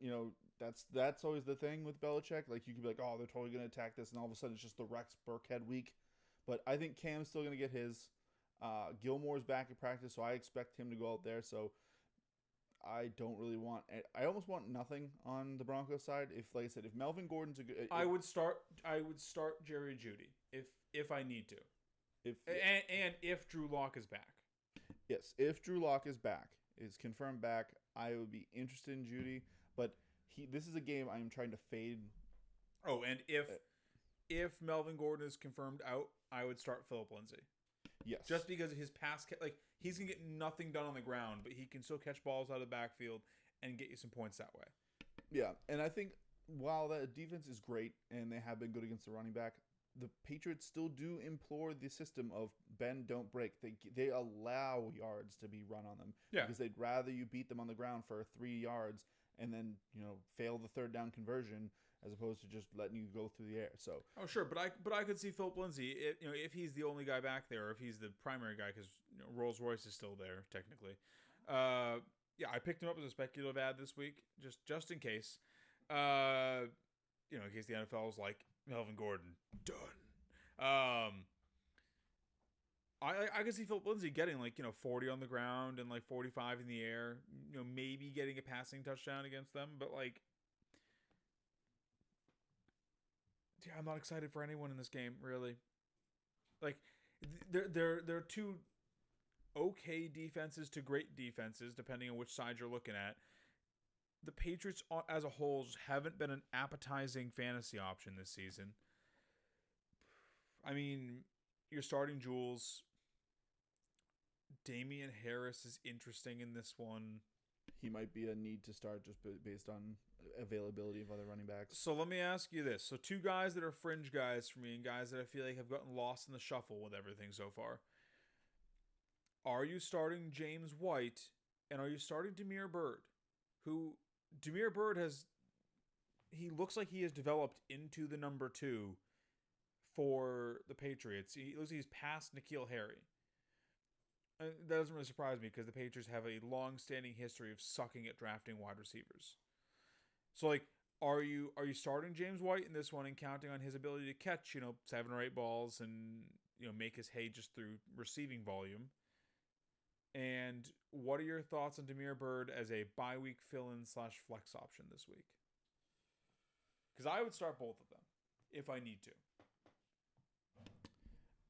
Speaker 2: that's always the thing with Belichick. Like you could be like, oh, they're totally going to attack this, and all of a sudden it's just the Rex Burkhead week. But I think Cam's still going to get his. Gilmore's back at practice, so I expect him to go out there. So I don't really want. I almost want nothing on the Broncos side. Like I said, if Melvin Gordon's a good,
Speaker 1: I would start Jerry Jeudy if I need to. If Drew Lock is back.
Speaker 2: Yes, if Drew Lock is confirmed back, I would be interested in Jeudy. But this is a game I am trying to fade.
Speaker 1: Oh, and if Melvin Gordon is confirmed out, I would start Phillip Lindsay.
Speaker 2: Yes,
Speaker 1: just because of his pass, he's gonna get nothing done on the ground, but he can still catch balls out of the backfield and get you some points that way.
Speaker 2: Yeah, and I think while the defense is great and they have been good against the running back, the Patriots still do implore the system of bend, don't break. They allow yards to be run on them because they'd rather you beat them on the ground for 3 yards and then fail the third down conversion as opposed to just letting you go through the air. So
Speaker 1: sure, but I could see Phillip Lindsay if he's the only guy back there, or if he's the primary guy because Rolls Royce is still there technically. I picked him up as a speculative ad this week just in case. In case the NFL was like, Melvin Gordon, done. I can see Phillip Lindsay getting 40 on the ground and 45 in the air. Maybe getting a passing touchdown against them, but I'm not excited for anyone in this game really. They're two okay defenses to great defenses, depending on which side you're looking at. The Patriots as a whole just haven't been an appetizing fantasy option this season. I mean, you're starting Jules. Damian Harris is interesting in this one.
Speaker 2: He might be a need to start just based on availability of other running backs.
Speaker 1: So let me ask you this. So 2 guys that are fringe guys for me and guys that I feel like have gotten lost in the shuffle with everything so far. Are you starting James White and are you starting Damiere Byrd? Damiere Byrd he looks like he has developed into the number 2 for the Patriots. He looks like he's past N'Keal Harry. That doesn't really surprise me because the Patriots have a long-standing history of sucking at drafting wide receivers. So, are you starting James White in this one and counting on his ability to catch, 7 or 8 balls and, make his hay just through receiving volume? And what are your thoughts on Damiere Byrd as a bye week fill-in / flex option this week? Because I would start both of them if I need to.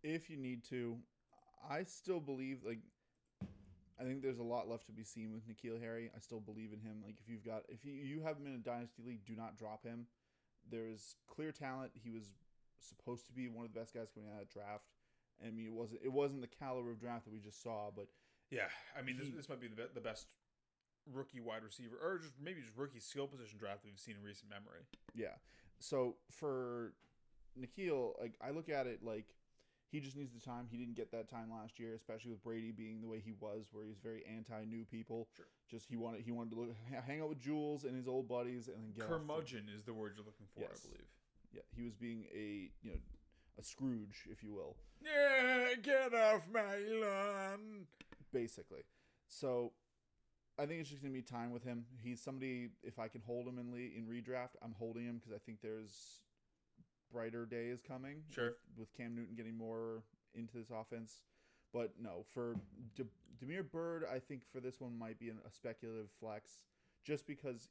Speaker 2: If you need to, I still believe, like, I think there's a lot left to be seen with N'Keal Harry. I still believe in him. Like, if you have him in a dynasty league, do not drop him. There is clear talent. He was supposed to be one of the best guys coming out of the draft. I mean, it wasn't the caliber of draft that we just saw, but
Speaker 1: yeah, I mean, this might be the best rookie wide receiver, or just maybe just rookie skill position draft that we've seen in recent memory.
Speaker 2: Yeah. So for N'Keal, like, I look at it like he just needs the time. He didn't get that time last year, especially with Brady being the way he was, where he's very anti-new people. Sure. Just he wanted to hang out with Jules and his old buddies, and then get
Speaker 1: curmudgeon is the word you're looking for, yes. I believe.
Speaker 2: Yeah, he was being a Scrooge, if you will.
Speaker 1: Yeah, get off my lawn.
Speaker 2: Basically. So I think it's just going to be time with him. He's somebody, if I can hold him in redraft, I'm holding him because I think there's brighter days coming.
Speaker 1: Sure.
Speaker 2: With Cam Newton getting more into this offense. But no, for Damiere Byrd, I think for this one might be a speculative flex just because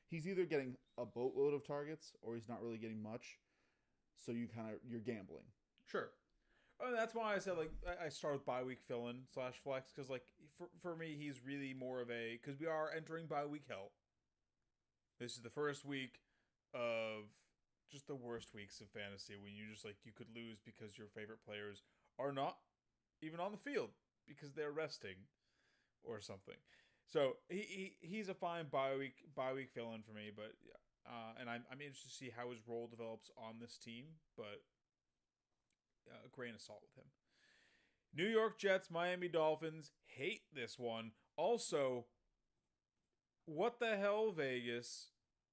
Speaker 2: he's either getting a boatload of targets or he's not really getting much. So you're gambling.
Speaker 1: Sure. That's why I said, like, I start with bye week fill-in / flex because, like, for me, he's really more of because we are entering bye week hell. This is the first week of just the worst weeks of fantasy when you just, like, you could lose because your favorite players are not even on the field because they're resting or something. So he's a fine bye week fill-in for me, but and I'm interested to see how his role develops on this team, but a grain of salt with him. New York Jets, Miami Dolphins. Hate this one. Also, what the hell, Vegas?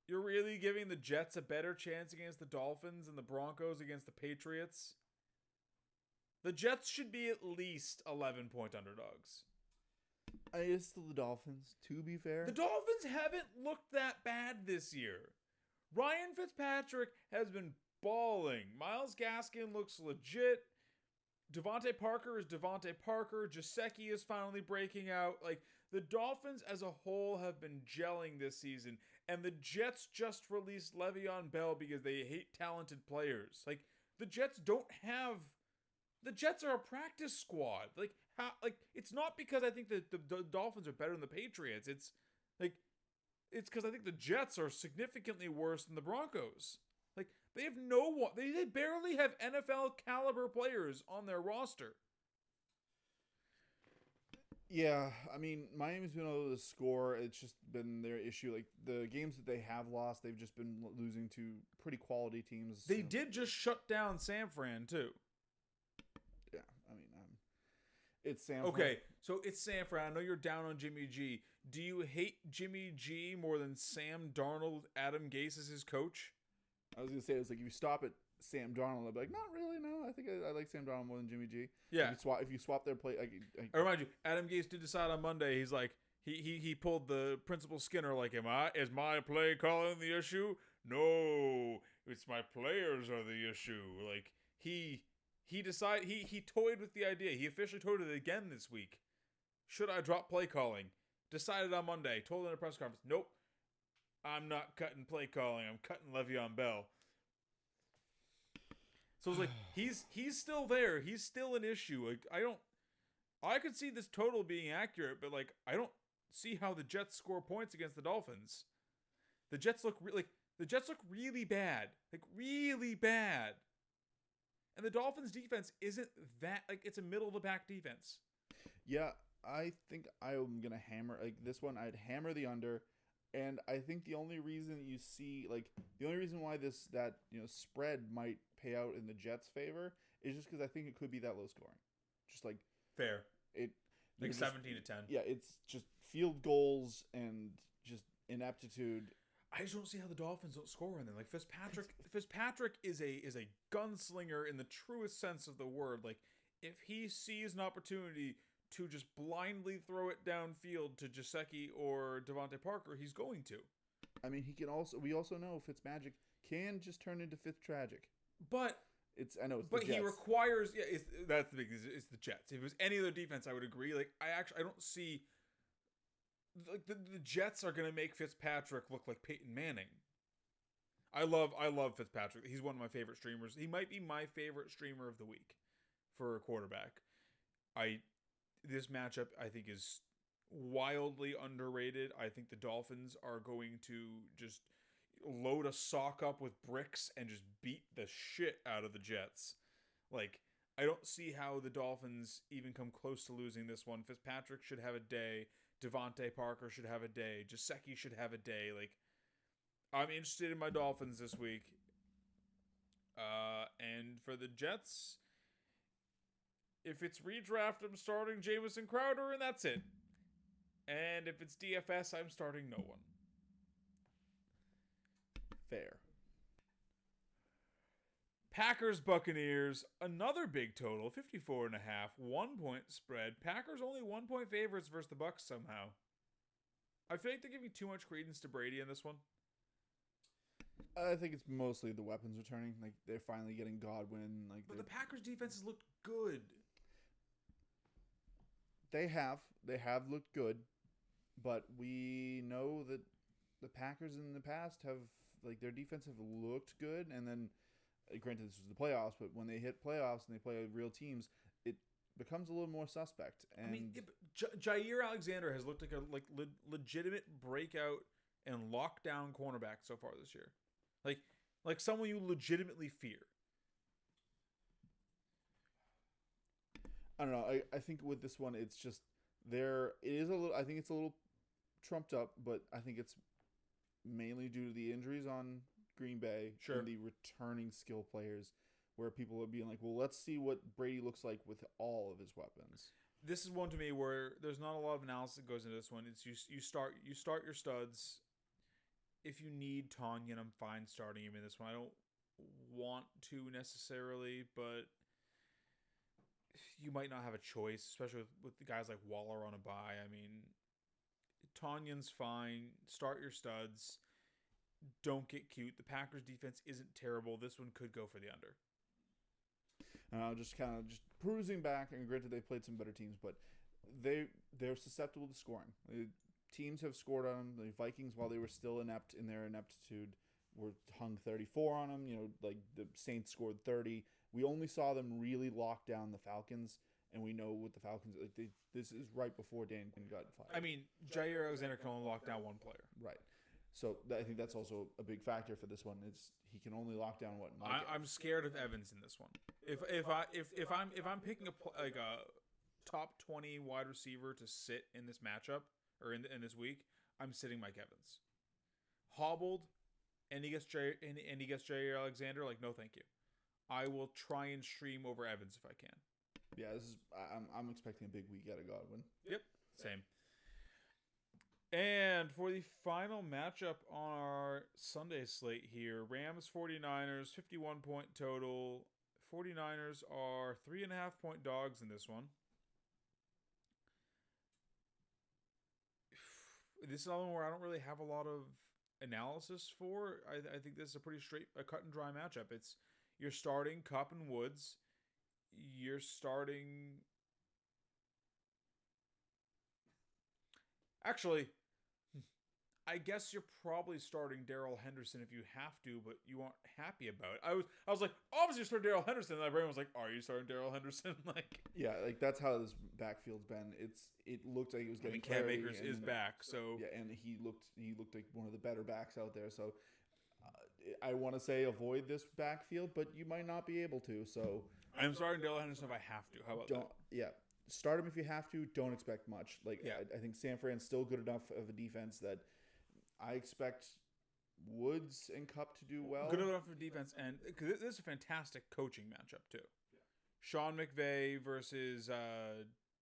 Speaker 1: You're really giving the Jets a better chance against the Dolphins and the Broncos against the Patriots? The Jets should be at least 11-point underdogs.
Speaker 2: It's still the Dolphins, to be fair.
Speaker 1: The Dolphins haven't looked that bad this year. Ryan Fitzpatrick has been balling. Myles Gaskin looks legit. Devontae Parker is Devontae Parker. Gesicki is finally breaking out. Like, the Dolphins as a whole have been gelling this season. And the Jets just released Le'Veon Bell because they hate talented players. Like, the Jets are a practice squad. Like, how? Like, it's not because I think that the Dolphins are better than the Patriots. It's because I think the Jets are significantly worse than the Broncos. Like, they have they barely have NFL caliber players on their roster.
Speaker 2: Yeah, I mean, Miami's been able to score. It's just been their issue. Like, the games that they have lost, they've just been losing to pretty quality teams.
Speaker 1: They did just shut down San Fran, too.
Speaker 2: Yeah, I mean, it's San Fran.
Speaker 1: Okay, so it's San Fran. I know you're down on Jimmy G. Do you hate Jimmy G more than Sam Darnold, Adam Gase as his coach?
Speaker 2: I was going to say, it's like, if you stop at Sam Darnold, I'd be like, not really, no. I think I like Sam Darnold more than Jimmy G.
Speaker 1: Yeah.
Speaker 2: If you swap their play...
Speaker 1: I remind you, Adam Gase did decide on Monday, he's like, he pulled the Principal Skinner, like, is my play calling the issue? No, it's my players are the issue. Like, he decided, he toyed with the idea. He officially toyed with it again this week. Should I drop play calling? Decided on Monday. Told in a press conference, nope. I'm not cutting play calling. I'm cutting Le'Veon Bell. So it's like he's still there. He's still an issue. Like, I could see this total being accurate, but like I don't see how the Jets score points against the Dolphins. The Jets look really bad. Like, really bad. And the Dolphins defense isn't that, like, it's a middle of the pack defense.
Speaker 2: Yeah, I think I'm going to hammer, like, this one, I'd hammer the under. And I think the only reason you see, like, the only reason why that spread might pay out in the Jets' favor is just because I think it could be that low scoring. Just like
Speaker 1: fair. Like 17-10.
Speaker 2: Yeah, it's just field goals and just ineptitude.
Speaker 1: I just don't see how the Dolphins don't score in there. Like, Fitzpatrick is a gunslinger in the truest sense of the word. Like, if he sees an opportunity to just blindly throw it downfield to Gesicki or Devontae Parker, he's going to.
Speaker 2: I mean, we also know Fitzmagic can just turn into Fitztragic.
Speaker 1: But
Speaker 2: I know it's
Speaker 1: but
Speaker 2: the Jets.
Speaker 1: he requires. Yeah, that's the big. It's the Jets. If it was any other defense, I would agree. Like I don't see. Like the Jets are gonna make Fitzpatrick look like Peyton Manning. I love Fitzpatrick. He's one of my favorite streamers. He might be my favorite streamer of the week for a quarterback. This matchup I think is wildly underrated. I think the Dolphins are going to just load a sock up with bricks and just beat the shit out of the Jets. Like, I don't see how the Dolphins even come close to losing this one. Fitzpatrick should have a day. Devontae Parker should have a day. Gesicki should have a day. Like, I'm interested in my Dolphins this week. And for the Jets, if it's redraft, I'm starting Jamison Crowder, and that's it. And if it's DFS, I'm starting no one.
Speaker 2: Fair.
Speaker 1: Packers Buccaneers, another big total, 54.5, 1 point spread. Packers only 1 point favorites versus the Bucs somehow. I feel like they're giving too much credence to Brady in this one.
Speaker 2: I think it's mostly the weapons returning. Like, they're finally getting Godwin.
Speaker 1: But the Packers defense has looked good.
Speaker 2: They have looked good, but we know that the Packers in the past have, like, their defense have looked good, and then, granted this was the playoffs, but when they hit playoffs and they play real teams, it becomes a little more suspect. And I mean,
Speaker 1: Jair Alexander has looked like a legitimate breakout and lockdown cornerback so far this year. Like someone you legitimately fear.
Speaker 2: I don't know. I think with this one, it's just I think it's a little trumped up, but I think it's mainly due to the injuries on Green Bay and the returning skill players, where people are being like, well, let's see what Brady looks like with all of his weapons.
Speaker 1: This is one to me where there's not a lot of analysis that goes into this one. It's you start your studs. If you need Tonyan, I'm fine starting him in this one. I don't want to necessarily, but you might not have a choice, especially with the guys like Waller on a bye. I mean, Tonyan's fine. Start your studs. Don't get cute. The Packers defense isn't terrible. This one could go for the under.
Speaker 2: Just perusing back, and granted they played some better teams, but they're susceptible to scoring. Teams have scored on them. The Vikings, while they were still inept in their ineptitude, were hung 34 on them. Like the Saints scored 30. We only saw them really lock down the Falcons, and we know what the Falcons. This is right before Dan Quinn got fired.
Speaker 1: I mean, Jair Alexander can only lock down one player.
Speaker 2: Right. So I think that's also a big factor for this one. He can only lock down what.
Speaker 1: I'm scared of Evans in this one. If I'm picking a top 20 wide receiver to sit in this matchup or in this week, I'm sitting Mike Evans. Hobbled, and he gets Jair Alexander. Like, no, thank you. I will try and stream over Evans if I can.
Speaker 2: Yeah, I'm expecting a big week out of Godwin.
Speaker 1: Yep, same. And for the final matchup on our Sunday slate here, Rams 49ers, 51 point total. 49ers are 3.5 point dogs in this one. This is one where I don't really have a lot of analysis for. I think this is a pretty cut and dry matchup. You're starting Kupp and Woods. You're starting. Actually, I guess you're probably starting Darrell Henderson if you have to, but you aren't happy about it. I was like, obviously you're starting Darrell Henderson, and my brain was like, are you starting Darrell Henderson? Like,
Speaker 2: yeah, like that's how this backfield's been. It looked like it was getting.
Speaker 1: Cam Akers is back, so
Speaker 2: yeah, and he looked like one of the better backs out there. So I want to say avoid this backfield, but you might not be able to. So
Speaker 1: I'm starting Darrell Henderson if I have to. How about that?
Speaker 2: Yeah. Start him if you have to. Don't expect much. Like, yeah. I think San Fran's still good enough of a defense that I expect Woods and Kupp to do well.
Speaker 1: Good enough for defense, and this is a fantastic coaching matchup too. Yeah. Sean McVay versus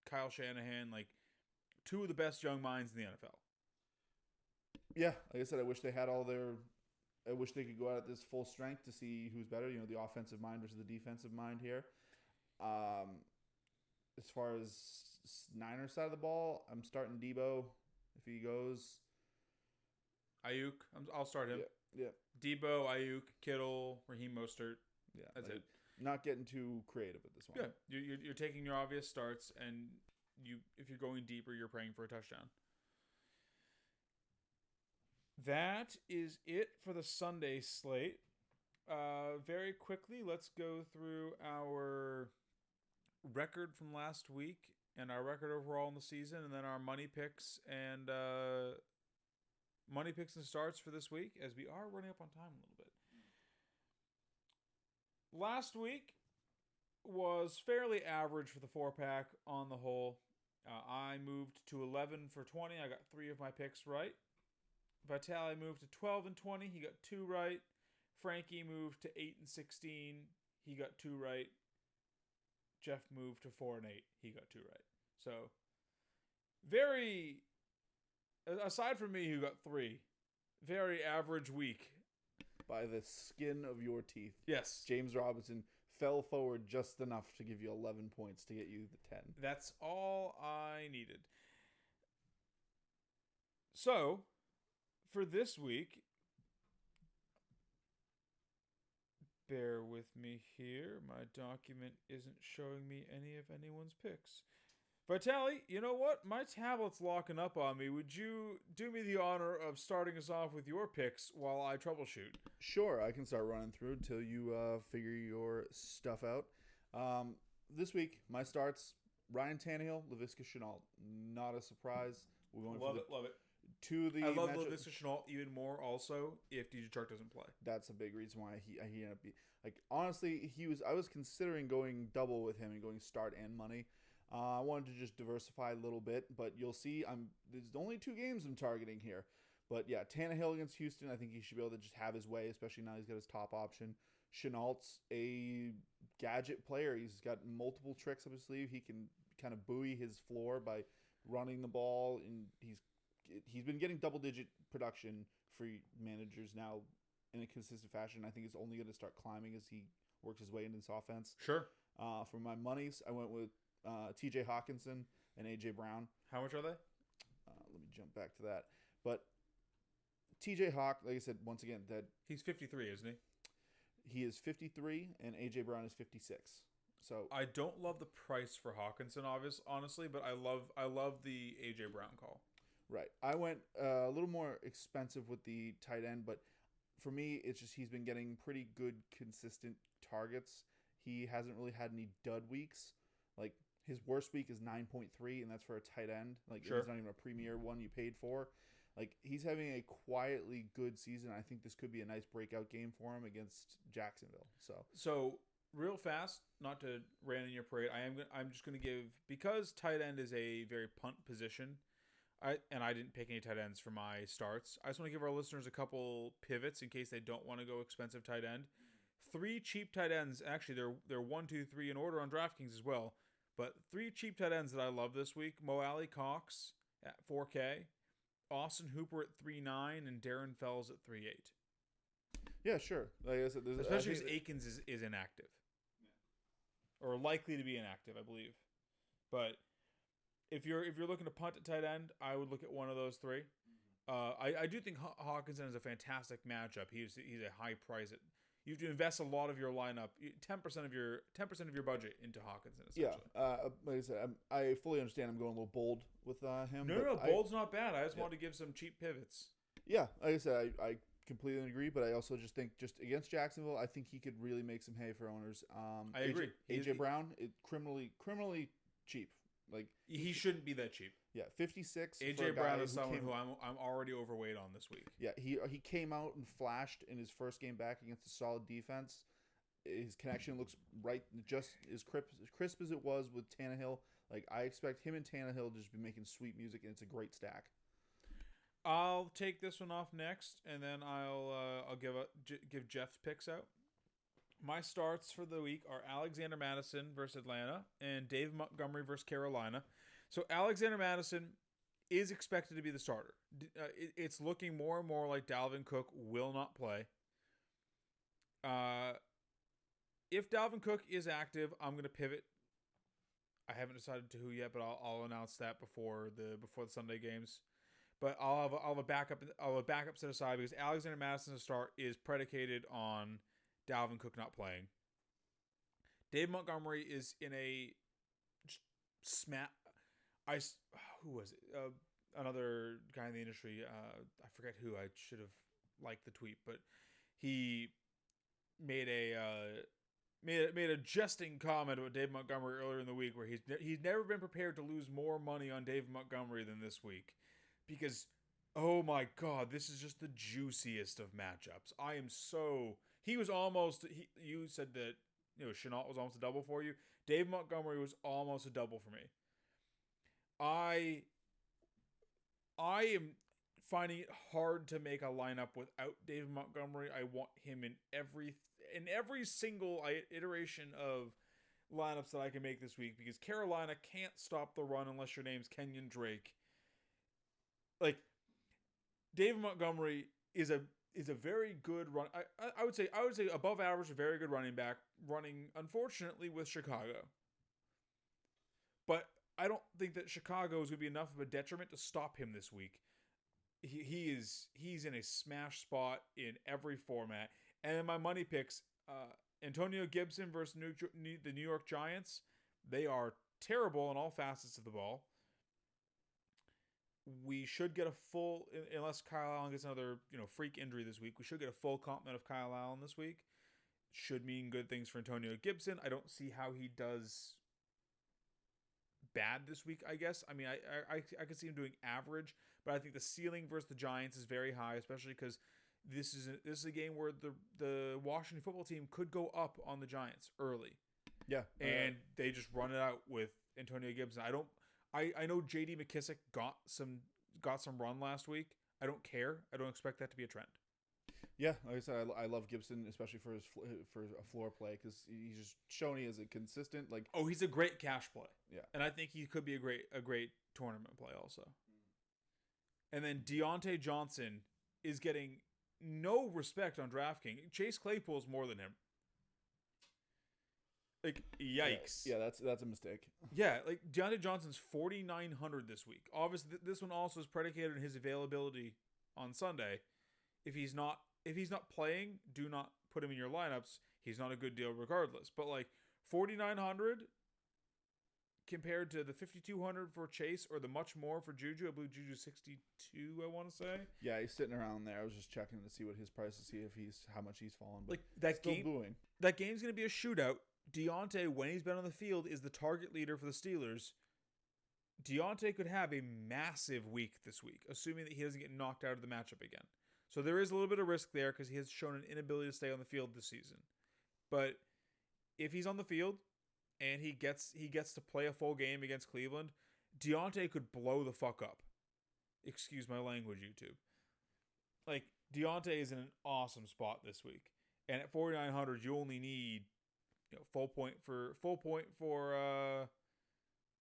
Speaker 1: Kyle Shanahan, like two of the best young minds in the NFL.
Speaker 2: Yeah, like I said, I wish they had I wish they could go out at this full strength to see who's better. The offensive mind versus the defensive mind here. As far as Niners side of the ball, I'm starting Debo if he goes.
Speaker 1: Ayuk, I'll start him.
Speaker 2: Yeah.
Speaker 1: Debo, Ayuk, Kittle, Raheem Mostert.
Speaker 2: Yeah,
Speaker 1: that's it.
Speaker 2: not getting too creative at this one.
Speaker 1: Yeah, you're taking your obvious starts, and if you're going deeper, you're praying for a touchdown. That is it for the Sunday slate. Very quickly, let's go through our record from last week and our record overall in the season, and then our money picks and starts for this week, as we are running up on time a little bit. Last week was fairly average for the 4-pack on the whole. I moved to 11 for 20. I got 3 of my picks right. Vitali moved to 12 and 20. He got 2 right. Frankie moved to 8 and 16. He got 2 right. Jeff moved to 4 and 8. He got 2 right. So, very, aside from me who got 3, very average week.
Speaker 2: By the skin of your teeth.
Speaker 1: Yes.
Speaker 2: James Robinson fell forward just enough to give you 11 points to get you the 10.
Speaker 1: That's all I needed. So, for this week, bear with me here. My document isn't showing me any of anyone's picks. Vitali, you know what? My tablet's locking up on me. Would you do me the honor of starting us off with your picks while I troubleshoot?
Speaker 2: Sure, I can start running through until you figure your stuff out. This week, my starts, Ryan Tannehill, Laviska Shenault. Not a surprise. We're going
Speaker 1: love it. I love Laviska Shenault even more also if DJ Chark doesn't play.
Speaker 2: That's a big reason why he ended up being... Like, honestly, I was considering going double with him and going start and money. I wanted to just diversify a little bit, but you'll see there's only 2 games I'm targeting here. But yeah, Tannehill against Houston, I think he should be able to just have his way, especially now he's got his top option. Chenault's a gadget player. He's got multiple tricks up his sleeve. He can kind of buoy his floor by running the ball, and he's been getting double-digit production for managers now in a consistent fashion. I think it's only going to start climbing as he works his way into this offense.
Speaker 1: Sure.
Speaker 2: For my monies, I went with T.J. Hawkinson and A.J. Brown.
Speaker 1: How much are they?
Speaker 2: Let me jump back to that. But T.J. Hawk, like I said, once again, that
Speaker 1: he's 53, isn't he?
Speaker 2: He is 53, and A.J. Brown is 56. So
Speaker 1: I don't love the price for Hawkinson, honestly, but I love the A.J. Brown call.
Speaker 2: Right. I went a little more expensive with the tight end, but for me, it's just he's been getting pretty good, consistent targets. He hasn't really had any dud weeks. Like, his worst week is 9.3, and that's for a tight end. Like,
Speaker 1: sure.
Speaker 2: It's not even a premier one you paid for. Like, he's having a quietly good season. I think this could be a nice breakout game for him against Jacksonville.
Speaker 1: So real fast, not to rain on your parade, I'm just going to give, because tight end is a very punt position, I didn't pick any tight ends for my starts. I just want to give our listeners a couple pivots in case they don't want to go expensive tight end. 3 cheap tight ends. Actually, they're 1, 2, 3 in order on DraftKings as well. But 3 cheap tight ends that I love this week: Mo Alley Cox at 4K, Austin Hooper at 3.9, and Darren Fells at 3.8.
Speaker 2: Yeah, sure. Like I said,
Speaker 1: especially as Akins is inactive, or likely to be inactive, I believe. But if you're looking to punt at tight end, I would look at one of those 3. I do think Hawkinson is a fantastic matchup. He's a high price. You have to invest a lot of your lineup, 10% of your budget into Hawkinson. Essentially.
Speaker 2: Yeah, like I said, I fully understand. I'm going a little bold with him.
Speaker 1: No, bold's not bad. I just wanted to give some cheap pivots.
Speaker 2: Yeah, like I said, I completely agree, but I also just think against Jacksonville, I think he could really make some hay for owners.
Speaker 1: I agree.
Speaker 2: AJ Brown, criminally cheap. Like
Speaker 1: he shouldn't be that cheap.
Speaker 2: Yeah, 56.
Speaker 1: AJ Brown is someone who I'm already overweight on this week.
Speaker 2: Yeah, he came out and flashed in his first game back against a solid defense. His connection looks right, just as crisp as it was with Tannehill. Like, I expect him and Tannehill to just be making sweet music, and it's a great stack.
Speaker 1: I'll take this one off next, and then I'll give Jeff's picks out. My starts for the week are Alexander Mattison versus Atlanta and Dave Montgomery versus Carolina. So Alexander Mattison is expected to be the starter. It's looking more and more like Dalvin Cook will not play. If Dalvin Cook is active, I'm going to pivot. I haven't decided to who yet, but I'll announce that before the Sunday games. But I'll have a backup set aside because Alexander Madison's start is predicated on Dalvin Cook not playing. Dave Montgomery is in a smack. Who was it? Another guy in the industry. I forget who. I should have liked the tweet, but he made a jesting comment about Dave Montgomery earlier in the week, where he's never been prepared to lose more money on Dave Montgomery than this week, because oh my god, this is just the juiciest of matchups. He was almost. You said that Chenault was almost a double for you. Dave Montgomery was almost a double for me. I am finding it hard to make a lineup without Dave Montgomery. I want him in every single iteration of lineups that I can make this week, because Carolina can't stop the run unless your name's Kenyon Drake. Like, Dave Montgomery is a very good run. I would say above average, a very good running back, running unfortunately with Chicago. But I don't think that Chicago is going to be enough of a detriment to stop him this week. He's in a smash spot in every format. And in my money picks, Antonio Gibson versus the New York Giants. They are terrible in all facets of the ball. We should get a full, unless Kyle Allen gets another freak injury this week, we should get a full complement of Kyle Allen this week. Should mean good things for Antonio Gibson. I don't see how he does bad this week, I guess. I mean, I could see him doing average, but I think the ceiling versus the Giants is very high, especially because this is a game where the Washington football team could go up on the Giants early.
Speaker 2: Yeah.
Speaker 1: And they just run it out with Antonio Gibson. I know J.D. McKissick got some run last week. I don't care. I don't expect that to be a trend.
Speaker 2: Yeah, like I said, I love Gibson, especially for a floor play, because he's just shown he is a consistent
Speaker 1: he's a great cash play.
Speaker 2: Yeah,
Speaker 1: and I think he could be a great tournament play also. And then Deontay Johnson is getting no respect on DraftKings. Chase Claypool's more than him. Like, yikes.
Speaker 2: Yeah, that's a mistake.
Speaker 1: Yeah, like Deontay Johnson's 4,900 this week. Obviously, this one also is predicated on his availability on Sunday. If he's not playing, do not put him in your lineups. He's not a good deal regardless. But like 4,900 compared to the 5,200 for Chase, or the much more for Juju. I believe Juju's 62, I want to say.
Speaker 2: Yeah, he's sitting around there. I was just checking to see what his price is, see if how much he's fallen.
Speaker 1: Like that
Speaker 2: still
Speaker 1: game,
Speaker 2: booing.
Speaker 1: That game's going to be a shootout. Deontay, when he's been on the field, is the target leader for the Steelers. Deontay could have a massive week this week, assuming that he doesn't get knocked out of the matchup again. So there is a little bit of risk there because he has shown an inability to stay on the field this season. But if he's on the field and he gets to play a full game against Cleveland, Deontay could blow the fuck up. Excuse my language, YouTube. Like, Deontay is in an awesome spot this week. And at 4,900, you only need full point for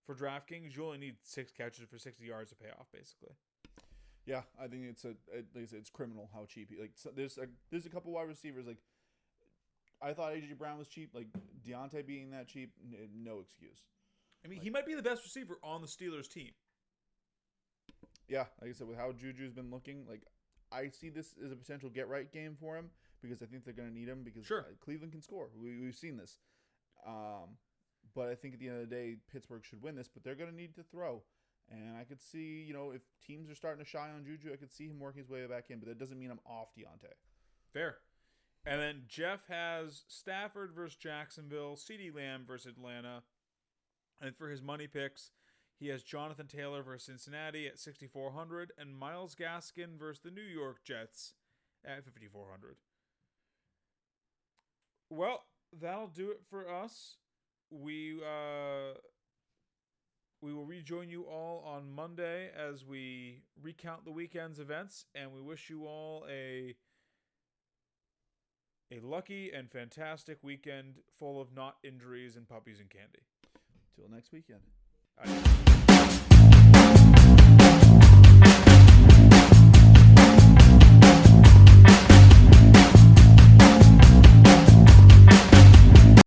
Speaker 1: DraftKings. You only need 6 catches for 60 yards to pay off, basically.
Speaker 2: Yeah, I think it's criminal how cheap there's a couple wide receivers. Like, I thought AJ Brown was cheap. Like, Deontay being that cheap, no excuse.
Speaker 1: I mean, he might be the best receiver on the Steelers team.
Speaker 2: Yeah, like I said, with how Juju's been looking, like, I see this as a potential get-right game for him, because I think they're going to need him, because Cleveland can score. We've seen this. But I think at the end of the day, Pittsburgh should win this, but they're going to need to throw. And I could see, if teams are starting to shy on Juju, I could see him working his way back in, but that doesn't mean I'm off Deontay.
Speaker 1: Fair. And then Jeff has Stafford versus Jacksonville, CeeDee Lamb versus Atlanta. And for his money picks, he has Jonathan Taylor versus Cincinnati at 6,400 and Myles Gaskin versus the New York Jets at 5,400. Well, that'll do it for us. We will rejoin you all on Monday as we recount the weekend's events, and we wish you all a lucky and fantastic weekend full of not injuries and puppies and candy.
Speaker 2: Till next weekend.
Speaker 1: Adios.